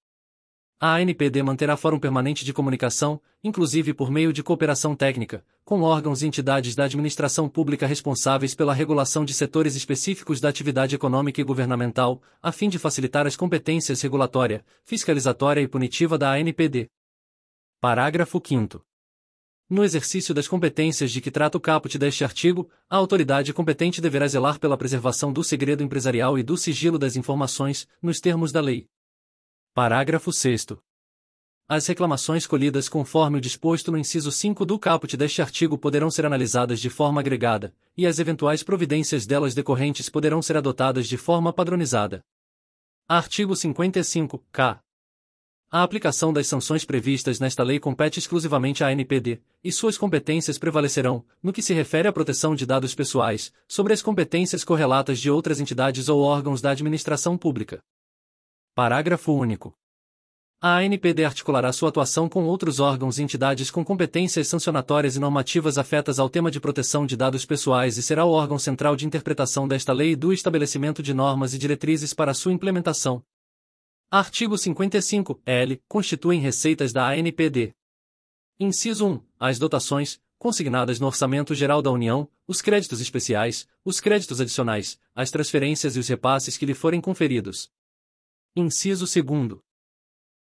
Speaker 1: A ANPD manterá fórum permanente de comunicação, inclusive por meio de cooperação técnica, com órgãos e entidades da administração pública responsáveis pela regulação de setores específicos da atividade econômica e governamental, a fim de facilitar as competências regulatória, fiscalizatória e punitiva da ANPD. Parágrafo 5º. No exercício das competências de que trata o caput deste artigo, a autoridade competente deverá zelar pela preservação do segredo empresarial e do sigilo das informações, nos termos da lei. Parágrafo 6º. As reclamações colhidas conforme o disposto no inciso 5 do caput deste artigo poderão ser analisadas de forma agregada, e as eventuais providências delas decorrentes poderão ser adotadas de forma padronizada. Artigo 55-K. A aplicação das sanções previstas nesta lei compete exclusivamente à ANPD, e suas competências prevalecerão, no que se refere à proteção de dados pessoais, sobre as competências correlatas de outras entidades ou órgãos da administração pública. Parágrafo único. A ANPD articulará sua atuação com outros órgãos e entidades com competências sancionatórias e normativas afetas ao tema de proteção de dados pessoais e será o órgão central de interpretação desta lei e do estabelecimento de normas e diretrizes para sua implementação. Artigo 55-L. Constituem receitas da ANPD. Inciso 1. As dotações, consignadas no Orçamento Geral da União, os créditos especiais, os créditos adicionais, as transferências e os repasses que lhe forem conferidos. Inciso 2.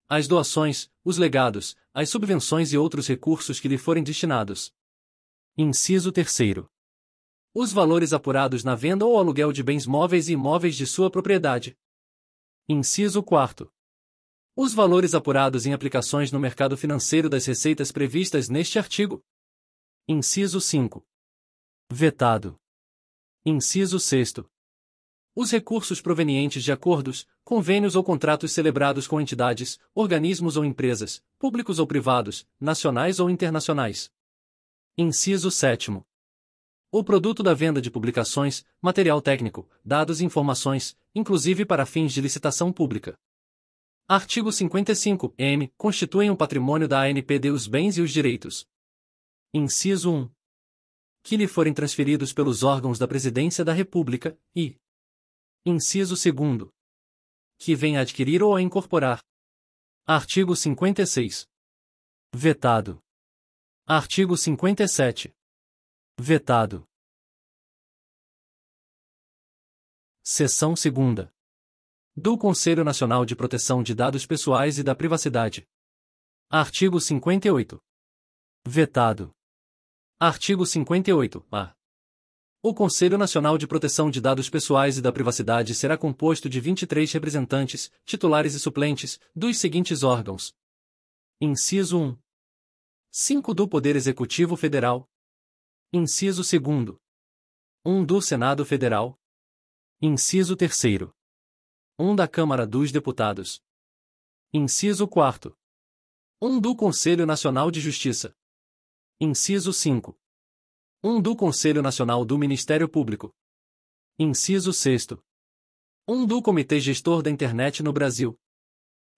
Speaker 1: As doações, os legados, as subvenções e outros recursos que lhe forem destinados. Inciso 3. Os valores apurados na venda ou aluguel de bens móveis e imóveis de sua propriedade. Inciso 4. Os valores apurados em aplicações no mercado financeiro das receitas previstas neste artigo. Inciso 5. Vetado. Inciso 6. Os recursos provenientes de acordos, convênios ou contratos celebrados com entidades, organismos ou empresas, públicos ou privados, nacionais ou internacionais. Inciso 7. O produto da venda de publicações, material técnico, dados e informações, inclusive para fins de licitação pública. Artigo 55-M. Constituem um patrimônio da ANPD os bens e os direitos. Inciso 1. Que lhe forem transferidos pelos órgãos da Presidência da República, e Inciso 2º. Que venha a adquirir ou a incorporar. Artigo 56. Vetado. Artigo 57. Vetado. Seção 2ª. Do Conselho Nacional de Proteção de Dados Pessoais e da Privacidade. Artigo 58. Vetado. Artigo 58-A. O Conselho Nacional de Proteção de Dados Pessoais e da Privacidade será composto de 23 representantes, titulares e suplentes, dos seguintes órgãos. Inciso 1. 5 do Poder Executivo Federal. Inciso 2º. 1 do Senado Federal. Inciso 3º. 1 da Câmara dos Deputados. Inciso 4º. 1 do Conselho Nacional de Justiça. Inciso 5. 1 do Conselho Nacional do Ministério Público. Inciso 6º. 1 do Comitê Gestor da Internet no Brasil.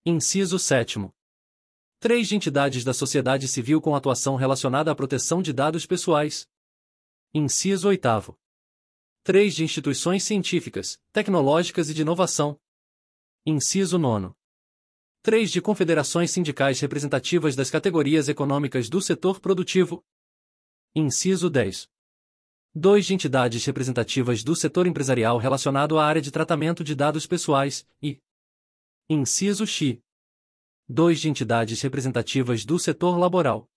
Speaker 1: Inciso 7º. 3 de entidades da sociedade civil com atuação relacionada à proteção de dados pessoais. Inciso 8º. 3 de instituições científicas, tecnológicas e de inovação. Inciso 9º. 3 de confederações sindicais representativas das categorias econômicas do setor produtivo. Inciso 10. 2 de entidades representativas do setor empresarial relacionado à área de tratamento de dados pessoais, e inciso X. 2 de entidades representativas do setor laboral.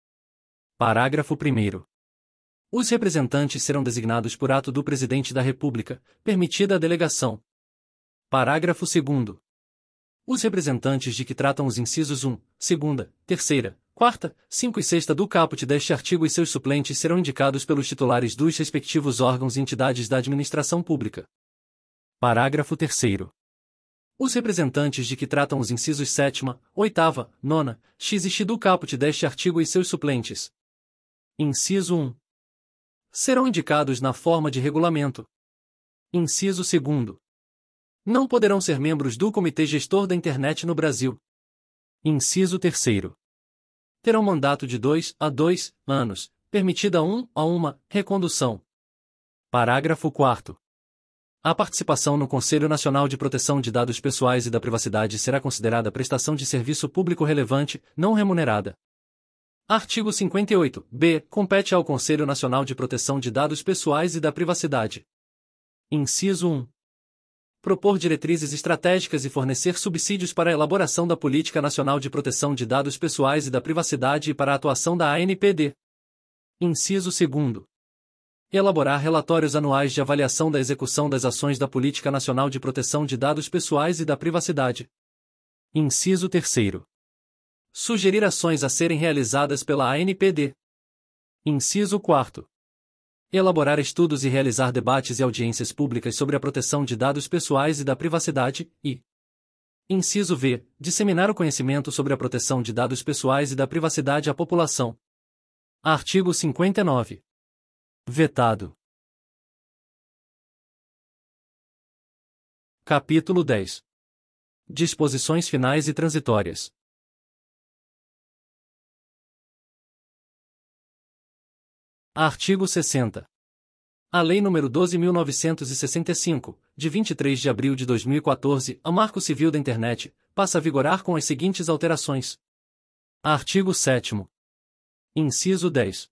Speaker 1: Parágrafo 1º. Os representantes serão designados por ato do Presidente da República, permitida a delegação. Parágrafo 2º. Os representantes de que tratam os incisos 1, 2ª, 3ª, 4ª, 5 e 6ª do caput deste artigo e seus suplentes serão indicados pelos titulares dos respectivos órgãos e entidades da administração pública. Parágrafo 3º. Os representantes de que tratam os incisos 7ª, 8ª, 9ª, x e x do caput deste artigo e seus suplentes. Inciso 1. Serão indicados na forma de regulamento. Inciso 2º. Não poderão ser membros do Comitê Gestor da Internet no Brasil. Inciso 3º. Terão mandato de 2 a 2 anos, permitida 1 a 1 recondução. Parágrafo 4º. A participação no Conselho Nacional de Proteção de Dados Pessoais e da Privacidade será considerada prestação de serviço público relevante, não remunerada. Artigo 58-B. Compete ao Conselho Nacional de Proteção de Dados Pessoais e da Privacidade. Inciso 1. Propor diretrizes estratégicas e fornecer subsídios para a elaboração da Política Nacional de Proteção de Dados Pessoais e da Privacidade e para a atuação da ANPD. Inciso 2. Elaborar relatórios anuais de avaliação da execução das ações da Política Nacional de Proteção de Dados Pessoais e da Privacidade. Inciso 3. Sugerir ações a serem realizadas pela ANPD. Inciso 4. Elaborar estudos e realizar debates e audiências públicas sobre a proteção de dados pessoais e da privacidade, e inciso V. Disseminar o conhecimento sobre a proteção de dados pessoais e da privacidade à população. Artigo 59. Vetado. Capítulo 10. Disposições finais e transitórias. Artigo 60. A Lei nº 12.965, de 23 de abril de 2014, ao Marco Civil da Internet, passa a vigorar com as seguintes alterações. Artigo 7º. Inciso 10.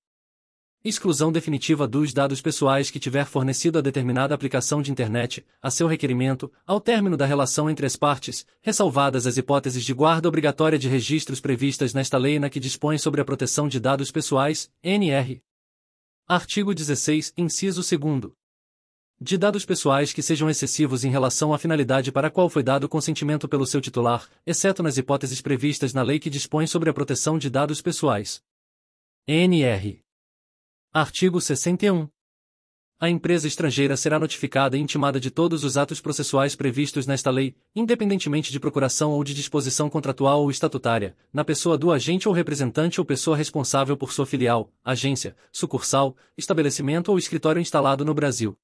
Speaker 1: Exclusão definitiva dos dados pessoais que tiver fornecido a determinada aplicação de Internet, a seu requerimento, ao término da relação entre as partes, ressalvadas as hipóteses de guarda obrigatória de registros previstas nesta lei e na que dispõe sobre a proteção de dados pessoais, NR. Artigo 16, inciso 2º. De dados pessoais que sejam excessivos em relação à finalidade para a qual foi dado consentimento pelo seu titular, exceto nas hipóteses previstas na lei que dispõe sobre a proteção de dados pessoais. NR. Artigo 61. A empresa estrangeira será notificada e intimada de todos os atos processuais previstos nesta lei, independentemente de procuração ou de disposição contratual ou estatutária, na pessoa do agente ou representante ou pessoa responsável por sua filial, agência, sucursal, estabelecimento ou escritório instalado no Brasil.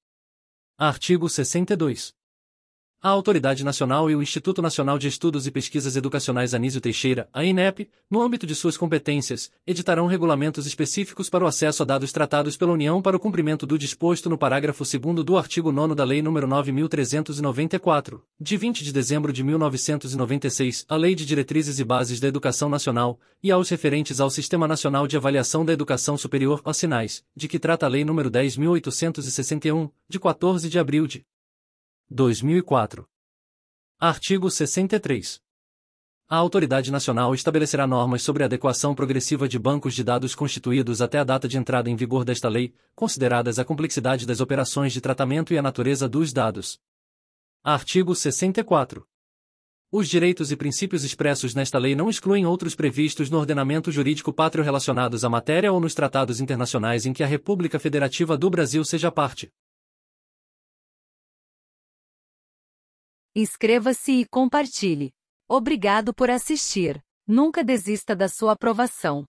Speaker 1: Artigo 62. A Autoridade Nacional e o Instituto Nacional de Estudos e Pesquisas Educacionais Anísio Teixeira, a INEP, no âmbito de suas competências, editarão regulamentos específicos para o acesso a dados tratados pela União para o cumprimento do disposto no parágrafo 2º do artigo 9º da Lei nº 9.394, de 20 de dezembro de 1996, a Lei de Diretrizes e Bases da Educação Nacional, e aos referentes ao Sistema Nacional de Avaliação da Educação Superior, OSINAES, de que trata a Lei nº 10.861, de 14 de abril de 2004. Artigo 63. A Autoridade Nacional estabelecerá normas sobre a adequação progressiva de bancos de dados constituídos até a data de entrada em vigor desta lei, consideradas a complexidade das operações de tratamento e a natureza dos dados. Artigo 64. Os direitos e princípios expressos nesta lei não excluem outros previstos no ordenamento jurídico pátrio relacionados à matéria ou nos tratados internacionais em que a República Federativa do Brasil seja parte.
Speaker 2: Inscreva-se e compartilhe. Obrigado por assistir. Nunca desista da sua aprovação.